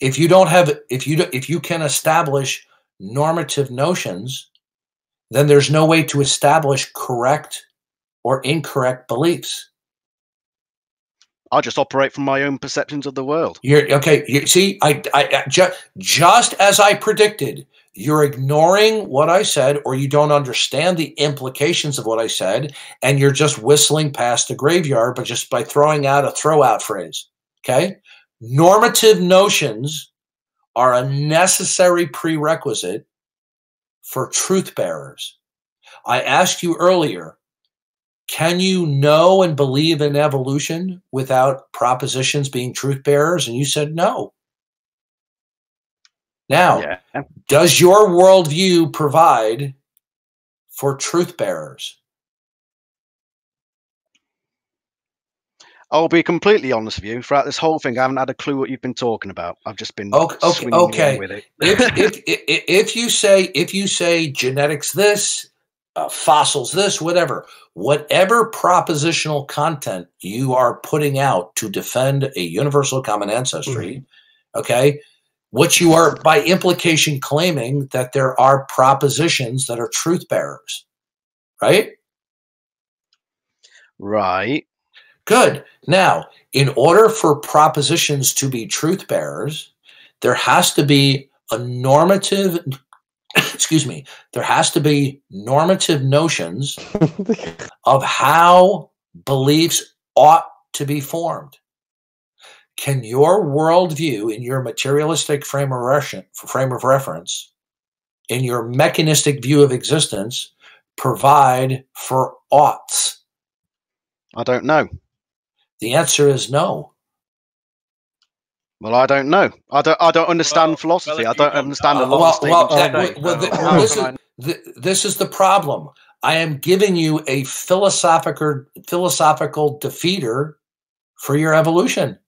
If you can establish normative notions, then there's no way to establish correct or incorrect beliefs. I just operate from my own perceptions of the world. You see, just as I predicted, you're ignoring what I said, or you don't understand the implications of what I said, and you're just whistling past the graveyard, but just by throwing out a throw-out phrase. Okay? Normative notions are a necessary prerequisite for truth bearers. I asked you earlier, can you know and believe in evolution without propositions being truth bearers? And you said no. Now, does your worldview provide for truth bearers? I'll be completely honest with you. Throughout this whole thing, I haven't had a clue what you've been talking about. I've just been swinging along with it. if you say genetics this, fossils this, whatever propositional content you are putting out to defend a universal common ancestry, okay, what you are by implication claiming that there are propositions that are truth bearers, right? Right. Good. Now, in order for propositions to be truth bearers, there has to be a normative, there has to be normative notions of how beliefs ought to be formed. Can your worldview, in your materialistic frame of reference, in your mechanistic view of existence, provide for oughts? I don't know. The answer is no. Well, I don't know. I don't understand philosophy. I don't understand a lot of statements. This is the problem. I am giving you a philosophical defeater for your evolution.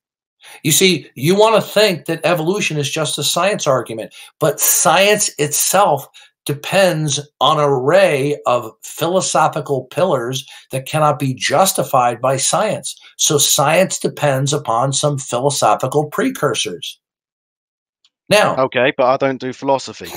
You see, you want to think that evolution is just a science argument, but science itself depends on an array of philosophical pillars that cannot be justified by science. So science depends upon some philosophical precursors. Now, okay, but I don't do philosophy.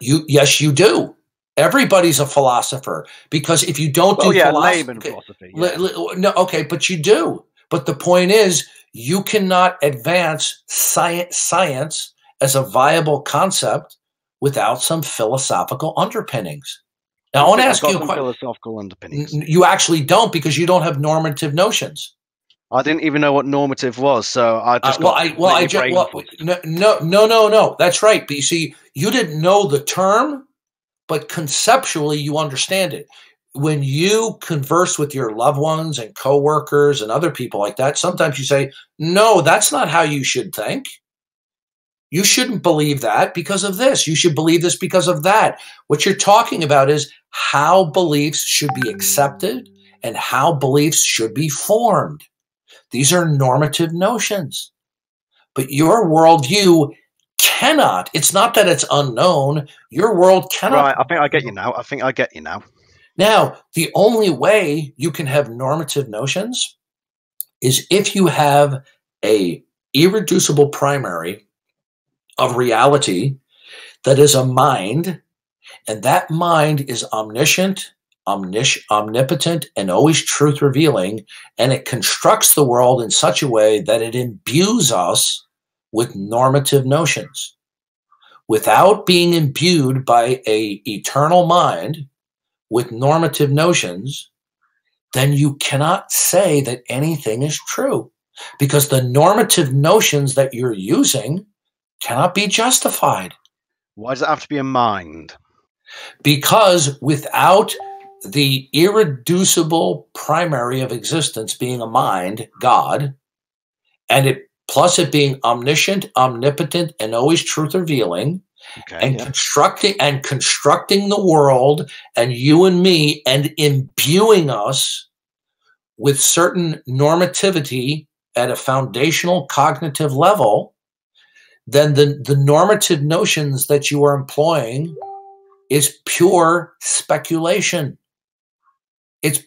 Yes, you do. Everybody's a philosopher, because if you don't do philosophy, no, okay, but you do. But the point is, you cannot advance science as a viable concept without some philosophical underpinnings. Now, I want to ask you a question. Philosophical underpinnings. You actually don't, because you don't have normative notions. I didn't even know what normative was, so I just no. That's right. But you see, you didn't know the term, but conceptually you understand it. When you converse with your loved ones and coworkers and other people like that, sometimes you say, "No, that's not how you should think. You shouldn't believe that because of this. You should believe this because of that." What you're talking about is how beliefs should be accepted and how beliefs should be formed. These are normative notions. But your worldview cannot, it's not that it's unknown, your world cannot. Right, I think I get you now. Now, the only way you can have normative notions is if you have a irreducible primary of reality that is a mind, and that mind is omniscient, omnipotent, and always truth revealing, and it constructs the world in such a way that it imbues us with normative notions. Without being imbued by an eternal mind with normative notions, then you cannot say that anything is true, because the normative notions that you're using cannot be justified. Why does it have to be a mind? Because without the irreducible primary of existence being a mind, God, and it plus it being omniscient, omnipotent, and always truth revealing, constructing the world and you and me, and imbuing us with certain normativity at a foundational cognitive level, then the normative notions that you are employing is pure speculation. It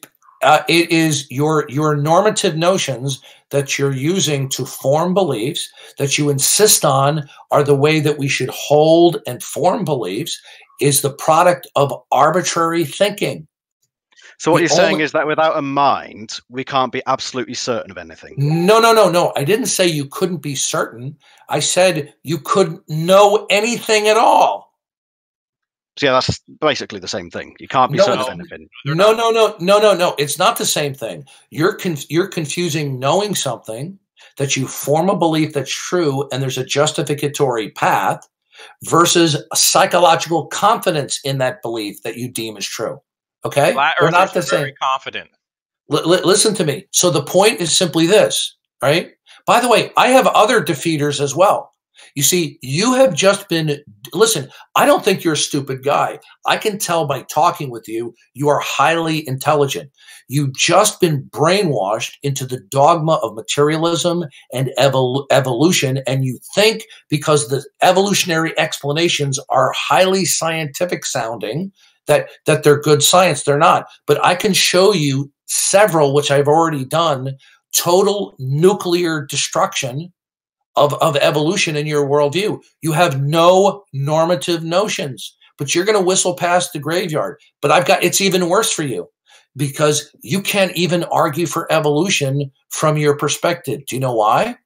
is your normative notions that you're using to form beliefs that you insist on are the way that we should hold and form beliefs is the product of arbitrary thinking. So what you're saying is that without a mind, we can't be absolutely certain of anything. No. I didn't say you couldn't be certain. I said you couldn't know anything at all. So yeah, that's basically the same thing. You can't be certain of anything. No. It's not the same thing. You're confusing knowing something that you form a belief that's true and there's a justificatory path versus a psychological confidence in that belief that you deem as true. Okay? They're not the same. Very confident. Listen to me. So the point is simply this, right? By the way, I have other defeaters as well. You see, you have just been, listen, I don't think you're a stupid guy. I can tell by talking with you, you are highly intelligent. You've just been brainwashed into the dogma of materialism and evolution, and you think because the evolutionary explanations are highly scientific sounding that they're good science. They're not. But I can show you several, which I've already done, total nuclear destruction of evolution in your worldview. You have no normative notions, but you're going to whistle past the graveyard. But it's even worse for you because you can't even argue for evolution from your perspective. Do you know why?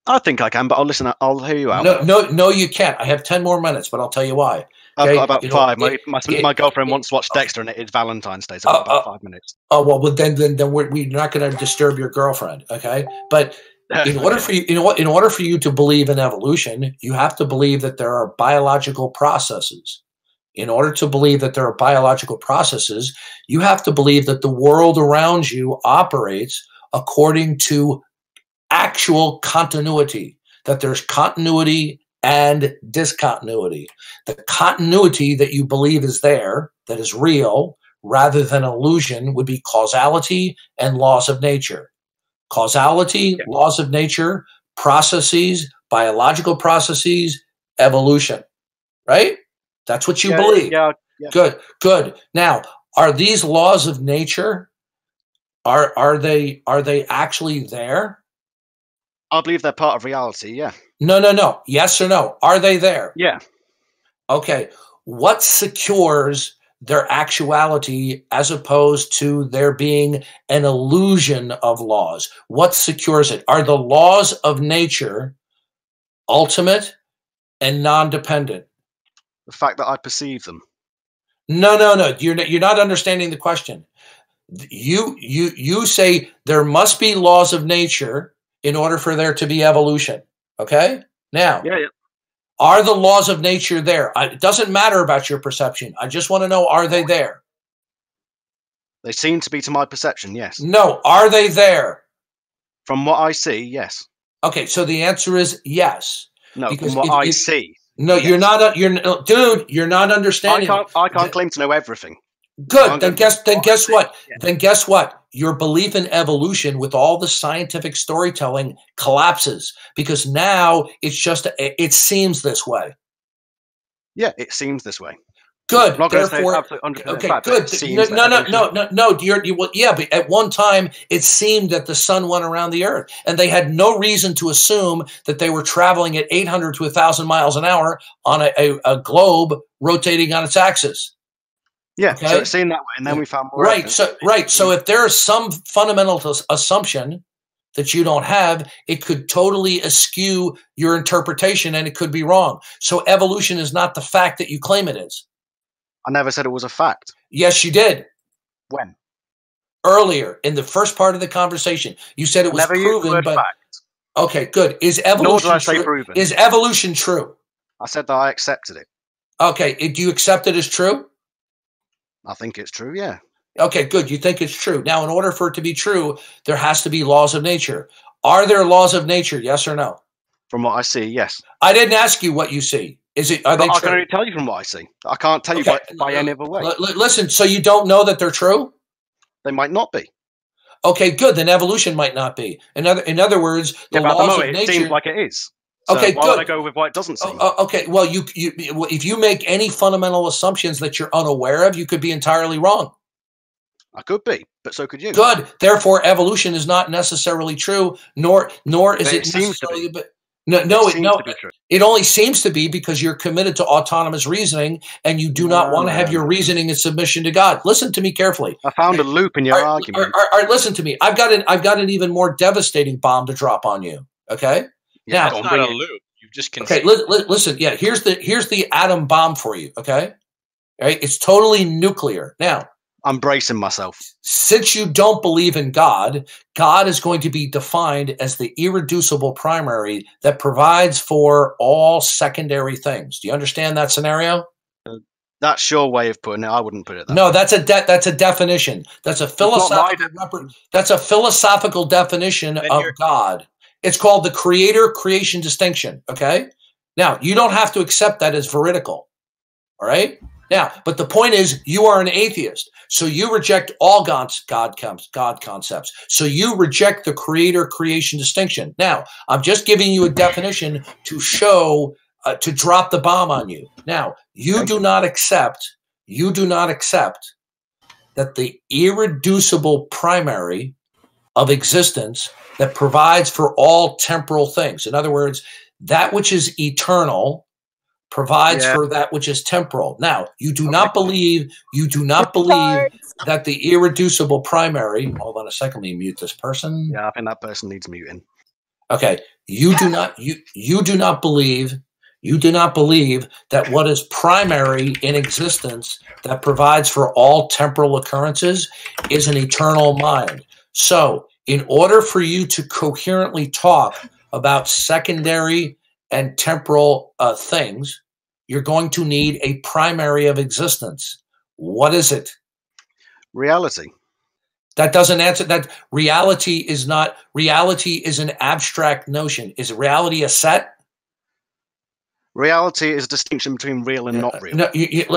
I think I can, but I'll hear you out. No, you can't. I have 10 more minutes, but I'll tell you why. I've got about 5. My girlfriend wants to watch Dexter, and it's Valentine's Day, so I've got about 5 minutes. Oh well, then we're not going to disturb your girlfriend, okay? But in order for you to believe in evolution, you have to believe that there are biological processes. In order to believe that there are biological processes, you have to believe that the world around you operates according to actual continuity, that there's continuity and discontinuity. The continuity that you believe is there, that is real, rather than illusion, would be causality and laws of nature. Causality, laws of nature, processes, biological processes, evolution, right? That's what you believe. Yeah. Good. Now, are these laws of nature? Are they actually there? I believe they're part of reality. Yeah. No. Yes or no? Are they there? Yeah. Okay. What secures their actuality as opposed to there being an illusion of laws? What secures it? Are the laws of nature ultimate and non-dependent? The fact that I perceive them. No. You're not understanding the question. You say there must be laws of nature in order for there to be evolution. Okay? Now, are the laws of nature there? It doesn't matter about your perception. I just want to know, are they there? They seem to be to my perception, yes. No, are they there? From what I see, yes. Okay, so the answer is yes. No, from what I see. No, yes. You're not understanding. I can't claim to know everything. Good. Then guess what? Yeah. Then guess what? Your belief in evolution with all the scientific storytelling collapses because now it seems this way. Yeah, it seems this way. Good. Therefore, okay. Good. No. Yeah, but at one time it seemed that the sun went around the earth, and they had no reason to assume that they were traveling at 800 to 1,000 miles an hour on a globe rotating on its axis. Yeah, okay? So it seemed that way, and then we found more. Right. So if there is some fundamental assumption that you don't have, it could totally eschew your interpretation, and it could be wrong. So evolution is not the fact that you claim it is. I never said it was a fact. Yes, you did. When? Earlier, in the first part of the conversation, you said it was proven. But fact. Okay, good. Is evolution proven? Is evolution true? I said that I accepted it. Okay, do you accept it as true? I think it's true, yeah. Okay, good. You think it's true. Now, in order for it to be true, there has to be laws of nature. Are there laws of nature, yes or no? From what I see, yes. I didn't ask you what you see. Are they true? I can only tell you from what I see. I can't tell you by any other way. Listen, so you don't know that they're true? They might not be. Okay, good. Then evolution might not be. In other words, the laws of nature. It seems like it is. So okay, why good. would I go with what it doesn't seem? Okay, well, if you make any fundamental assumptions that you're unaware of, you could be entirely wrong. I could be, but so could you. Good. Therefore, evolution is not necessarily true, nor is it necessarily. But it only seems to be because you're committed to autonomous reasoning, and you do not want to have your reasoning in submission to God. Listen to me carefully. I found a loop in your argument. All right, listen to me. I've got an even more devastating bomb to drop on you. Okay. Yeah, it's not a loop. You just can. Okay, listen. Yeah, here's the atom bomb for you. Okay, all right. It's totally nuclear. Now, I'm bracing myself. Since you don't believe in God, God is going to be defined as the irreducible primary that provides for all secondary things. Do you understand that scenario? That's your way of putting it. I wouldn't put it that way. No, that's a definition. That's a philosophical definition of God. It's called the creator-creation distinction, okay? Now, you don't have to accept that as veridical, all right? Now, but the point is, you are an atheist, so you reject all God concepts. So you reject the creator-creation distinction. Now, I'm just giving you a definition to show, to drop the bomb on you. Now, you do not accept that the irreducible primary of existence that provides for all temporal things. In other words, that which is eternal provides for that which is temporal. Now, you do not believe that the irreducible primary. Hold on a second, let me mute this person. Yeah, I think that person needs muting. Okay. You do not believe that what is primary in existence that provides for all temporal occurrences is an eternal mind. So, in order for you to coherently talk about secondary and temporal things, you're going to need a primary of existence. What is it? Reality. That doesn't answer that. Reality is an abstract notion. Is reality a set? Reality is a distinction between real and not real. No, dude.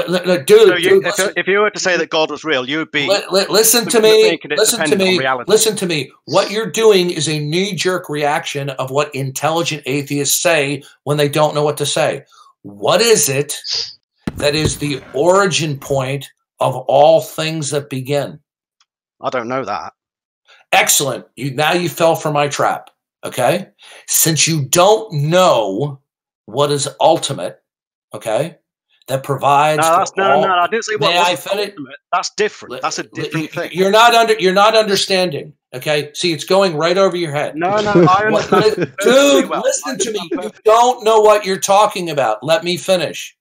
If you were to say that God was real, you would be. Listen to me. Listen to me. What you're doing is a knee-jerk reaction of what intelligent atheists say when they don't know what to say. What is it that is the origin point of all things that begin? I don't know that. Excellent. Now you fell for my trap. Okay. Since you don't know what is ultimate, okay, that provides. No, I didn't say what was ultimate. That's different. That's a different thing. You're not understanding. Okay. See, it's going right over your head. No, I understand. Dude, listen to me. You don't know what you're talking about. Let me finish.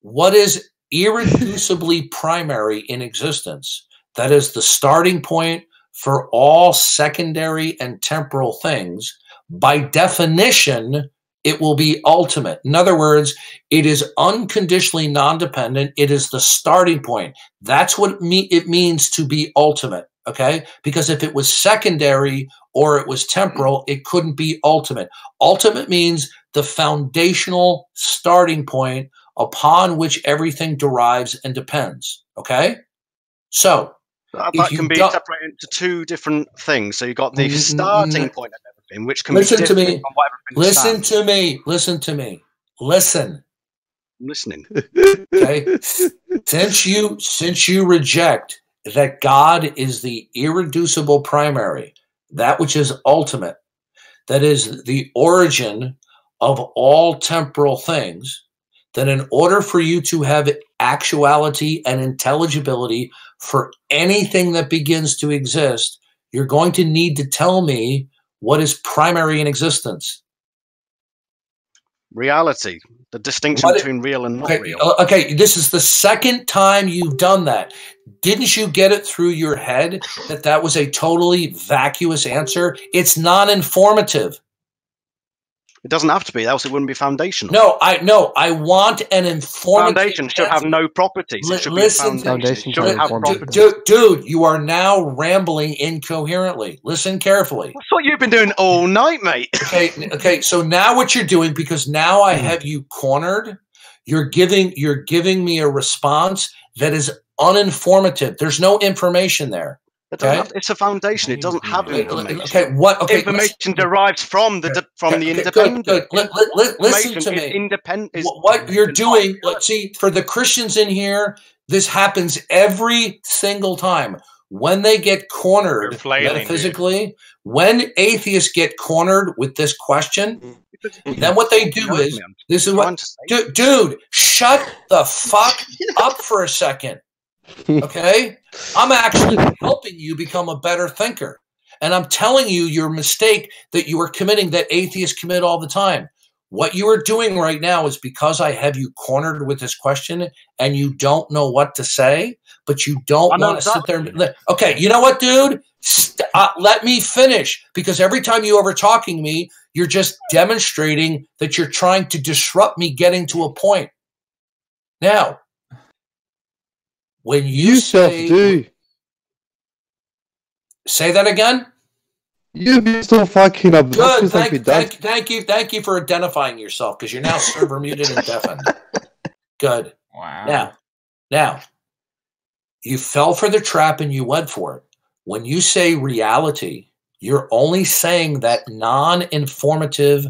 What is irreducibly primary in existence? That is the starting point for all secondary and temporal things. By definition, it will be ultimate. In other words, it is unconditionally non-dependent. It is the starting point. That's what it means to be ultimate, okay? Because if it was secondary or it was temporal, it couldn't be ultimate. Ultimate means the foundational starting point upon which everything derives and depends, okay? So, that can be separated into two different things. So you've got the starting point of everything, which can be different from what everything stands. Listen to me. Listen. I'm listening. Okay. Since you reject that God is the irreducible primary, that which is ultimate, that is the origin of all temporal things, then in order for you to have actuality and intelligibility for anything that begins to exist, you're going to need to tell me what is primary in existence. Reality, the distinction between real and not real. Okay, this is the second time you've done that. Didn't you get it through your head that was a totally vacuous answer? It's non-informative. It doesn't have to be, else it wouldn't be foundational. No, I want an informative foundation should have no properties. It should listen, be foundation. Dude, you are now rambling incoherently. Listen carefully. That's what you've been doing all night, mate. Okay. So now what you're doing, because now I have you cornered, you're giving me a response that is uninformative. There's no information there. It's a foundation. It doesn't have information. Information derives from the independent. Listen to me. Independent. What you're doing, let's see, for the Christians in here, this happens every single time. When they get cornered metaphysically, when atheists get cornered with this question, then what they do is, this is what, dude, shut the fuck up for a second. Okay? I'm actually helping you become a better thinker. And I'm telling you your mistake that you are committing, that atheists commit all the time. What you are doing right now is because I have you cornered with this question and you don't know what to say, but you don't want to sit there. Okay, you know what, dude? Let me finish, because every time you over talking me, you're just demonstrating that you're trying to disrupt me getting to a point. Now, when you say that again. You've been so fucking obnoxious. Good. Thank you for identifying yourself, because you're now server muted and deafened. Good. Wow. Now, you fell for the trap and you went for it. When you say reality, you're only saying that non-informative,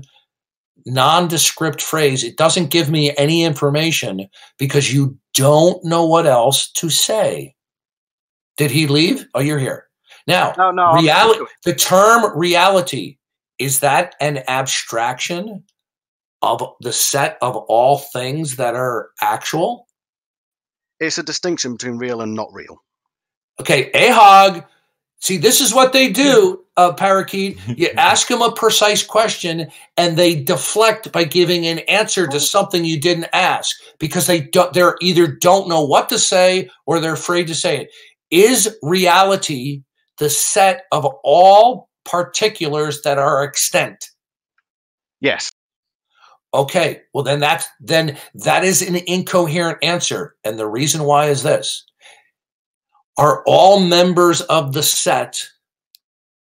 nondescript phrase. It doesn't give me any information because you don't know what else to say. Did he leave? Oh, you're here. Now, reality. The term reality, is that an abstraction of the set of all things that are actual? It's a distinction between real and not real. Okay, AHOG. See, this is what they do, Parakeet. You ask them a precise question, and they deflect by giving an answer to something you didn't ask, because they're either don't know what to say or they're afraid to say it. Is reality the set of all particulars that are extant? Yes. Okay. Well, then that is an incoherent answer, and the reason why is this. Are all members of the set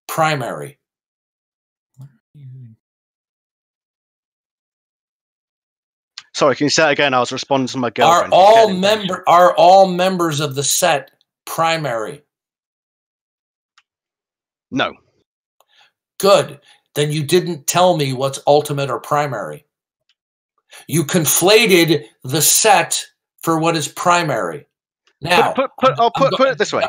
primary? Sorry, can you say that again? I was responding to my girlfriend. Are all members of the set primary? No. Good. Then you didn't tell me what's ultimate or primary. You conflated the set for what is primary. Now, put it this way.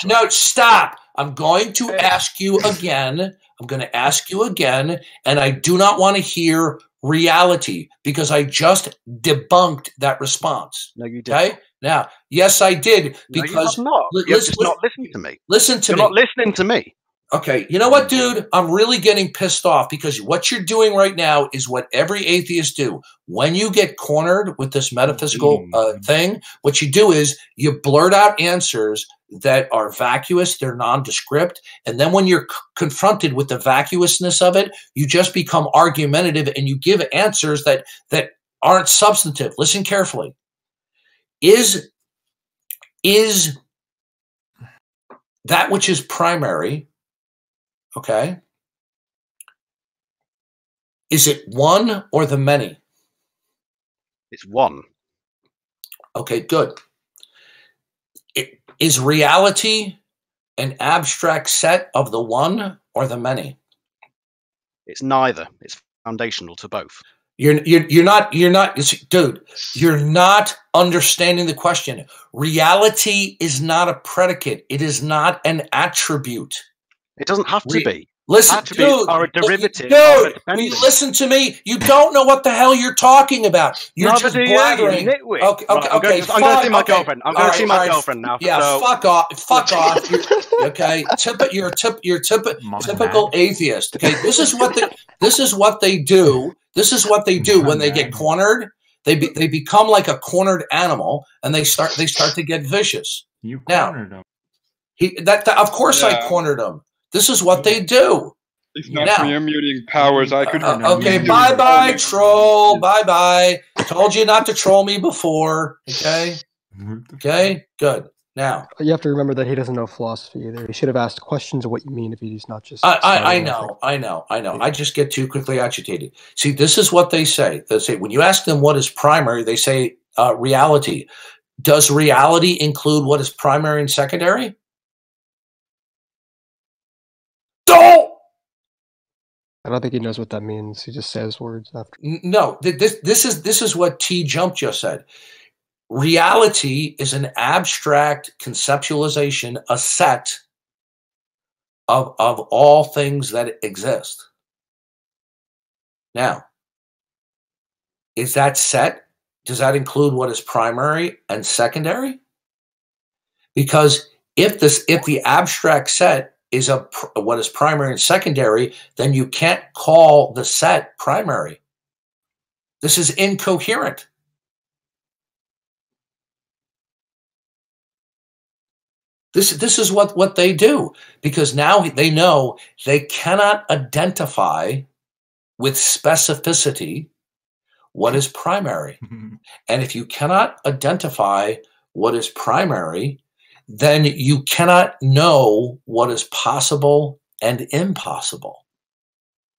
No, stop. I'm going to ask you again. I'm going to ask you again, and I do not want to hear reality because I just debunked that response. No, you did. Okay? Now, yes, I did because no, you're not listening to me. Listen to me. You're not listening to me. Okay, you know what, dude? I'm really getting pissed off because what you're doing right now is what every atheist do. When you get cornered with this metaphysical thing, what you do is you blurt out answers that are vacuous, they're nondescript, and then when you're confronted with the vacuousness of it, you just become argumentative and you give answers that aren't substantive. Listen carefully. Is that which is primary, okay, is it one or the many? It's one. Okay, good. Is reality an abstract set of the one or the many? It's neither. It's foundational to both. You're not, dude, you're not understanding the question. Reality is not a predicate. It is not an attribute. It doesn't have to be. Listen, attributes dude, are a derivative. Dude, listen to me. You don't know what the hell you're talking about. You're just blathering. Okay, I'm going to see my girlfriend. I'm going to see my girlfriend now. Yeah, so. Fuck off. Okay, you're a typical atheist. Okay, this is what they do. This is what they do when they get cornered. They become like a cornered animal, and they start to get vicious. You cornered him. Of course I cornered him. This is what they do. It's not premuting powers. I could. Okay, bye, troll. Bye. Told you not to troll me before. Okay. Okay. Good. Now you have to remember that he doesn't know philosophy either. He should have asked questions of what you mean if he's not just. I know. I just get too quickly agitated. See, this is what they say. They say when you ask them what is primary, they say reality. Does reality include what is primary and secondary? I don't think he knows what that means. He just says words after. No, this is what T. Jump just said. Reality is an abstract conceptualization, a set of all things that exist. Now, is that set? Does that include what is primary and secondary? Because if the abstract set is what is primary and secondary, then you can't call the set primary. This is incoherent. This is what they do, because now they know they cannot identify with specificity what is primary. And if you cannot identify what is primary, then you cannot know what is possible and impossible.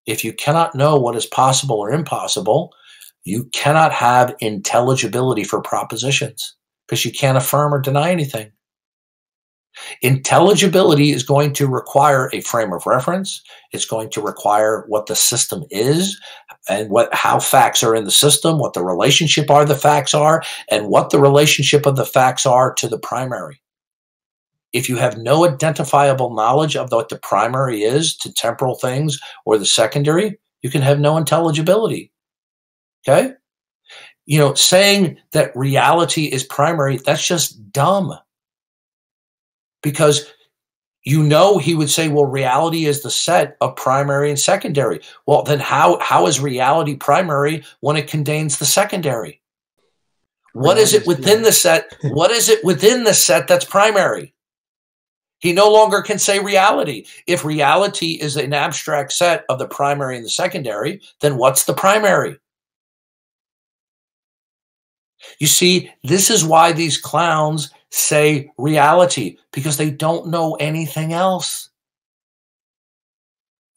If you cannot know what is possible or impossible, you cannot have intelligibility for propositions because you can't affirm or deny anything. Intelligibility is going to require a frame of reference. It's going to require what the system is and how facts are in the system, what the relationship are the facts are, and what the relationship of the facts are to the primary. If you have no identifiable knowledge of what the primary is to temporal things or the secondary, you can have no intelligibility. Okay? You know, saying that reality is primary, that's just dumb. Because he would say, well, reality is the set of primary and secondary. Well, then how is reality primary when it contains the secondary? What is it within the set? What is it within the set that's primary? He no longer can say reality. If reality is an abstract set of the primary and the secondary, then what's the primary? You see, this is why these clowns say reality, because they don't know anything else.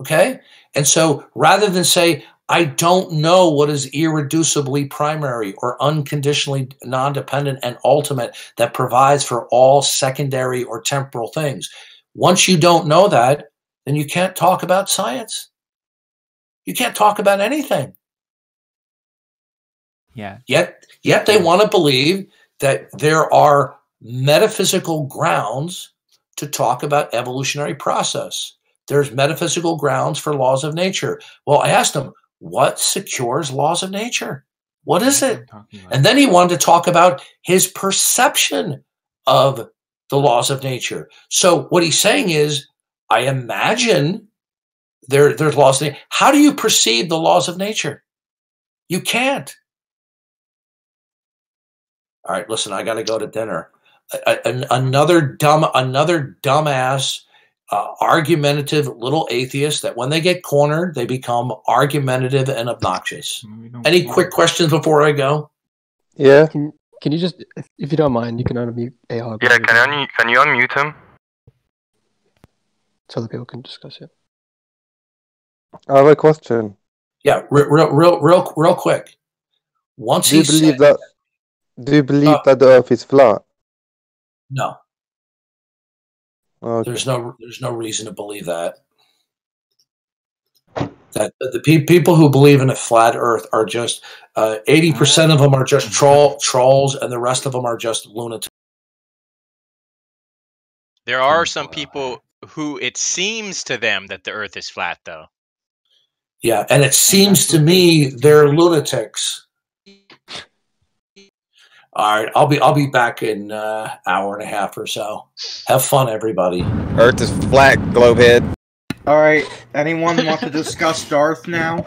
Okay? And so rather than say, I don't know what is irreducibly primary or unconditionally non-dependent and ultimate that provides for all secondary or temporal things. Once you don't know that, then you can't talk about science. You can't talk about anything. Yeah. Yet they want to believe that there are metaphysical grounds to talk about evolutionary process. There's metaphysical grounds for laws of nature. Well, I asked him, what secures laws of nature? What is it? And then he wanted to talk about his perception of the laws of nature. So what he's saying is, I imagine there's laws of nature. How do you perceive the laws of nature? You can't. All right, listen, I got to go to dinner. Another dumbass, argumentative little atheist that when they get cornered, they become argumentative and obnoxious. Any quick questions before I go? Yeah. Can you just, if you don't mind, you can unmute AHOG. Yeah, can you unmute him? So other people can discuss it. I have a question. Yeah, real quick. Once do you believe that the Earth is flat? No. Okay. There's no reason to believe that. That the people who believe in a flat Earth are just 80% of them are just trolls, and the rest of them are just lunatics. There are some people who it seems to them that the Earth is flat, though. Yeah, and it seems to me they're lunatics. All right, I'll be back in an hour and a half or so. Have fun, everybody. Earth is flat, globehead. All right, anyone want to discuss Darth now?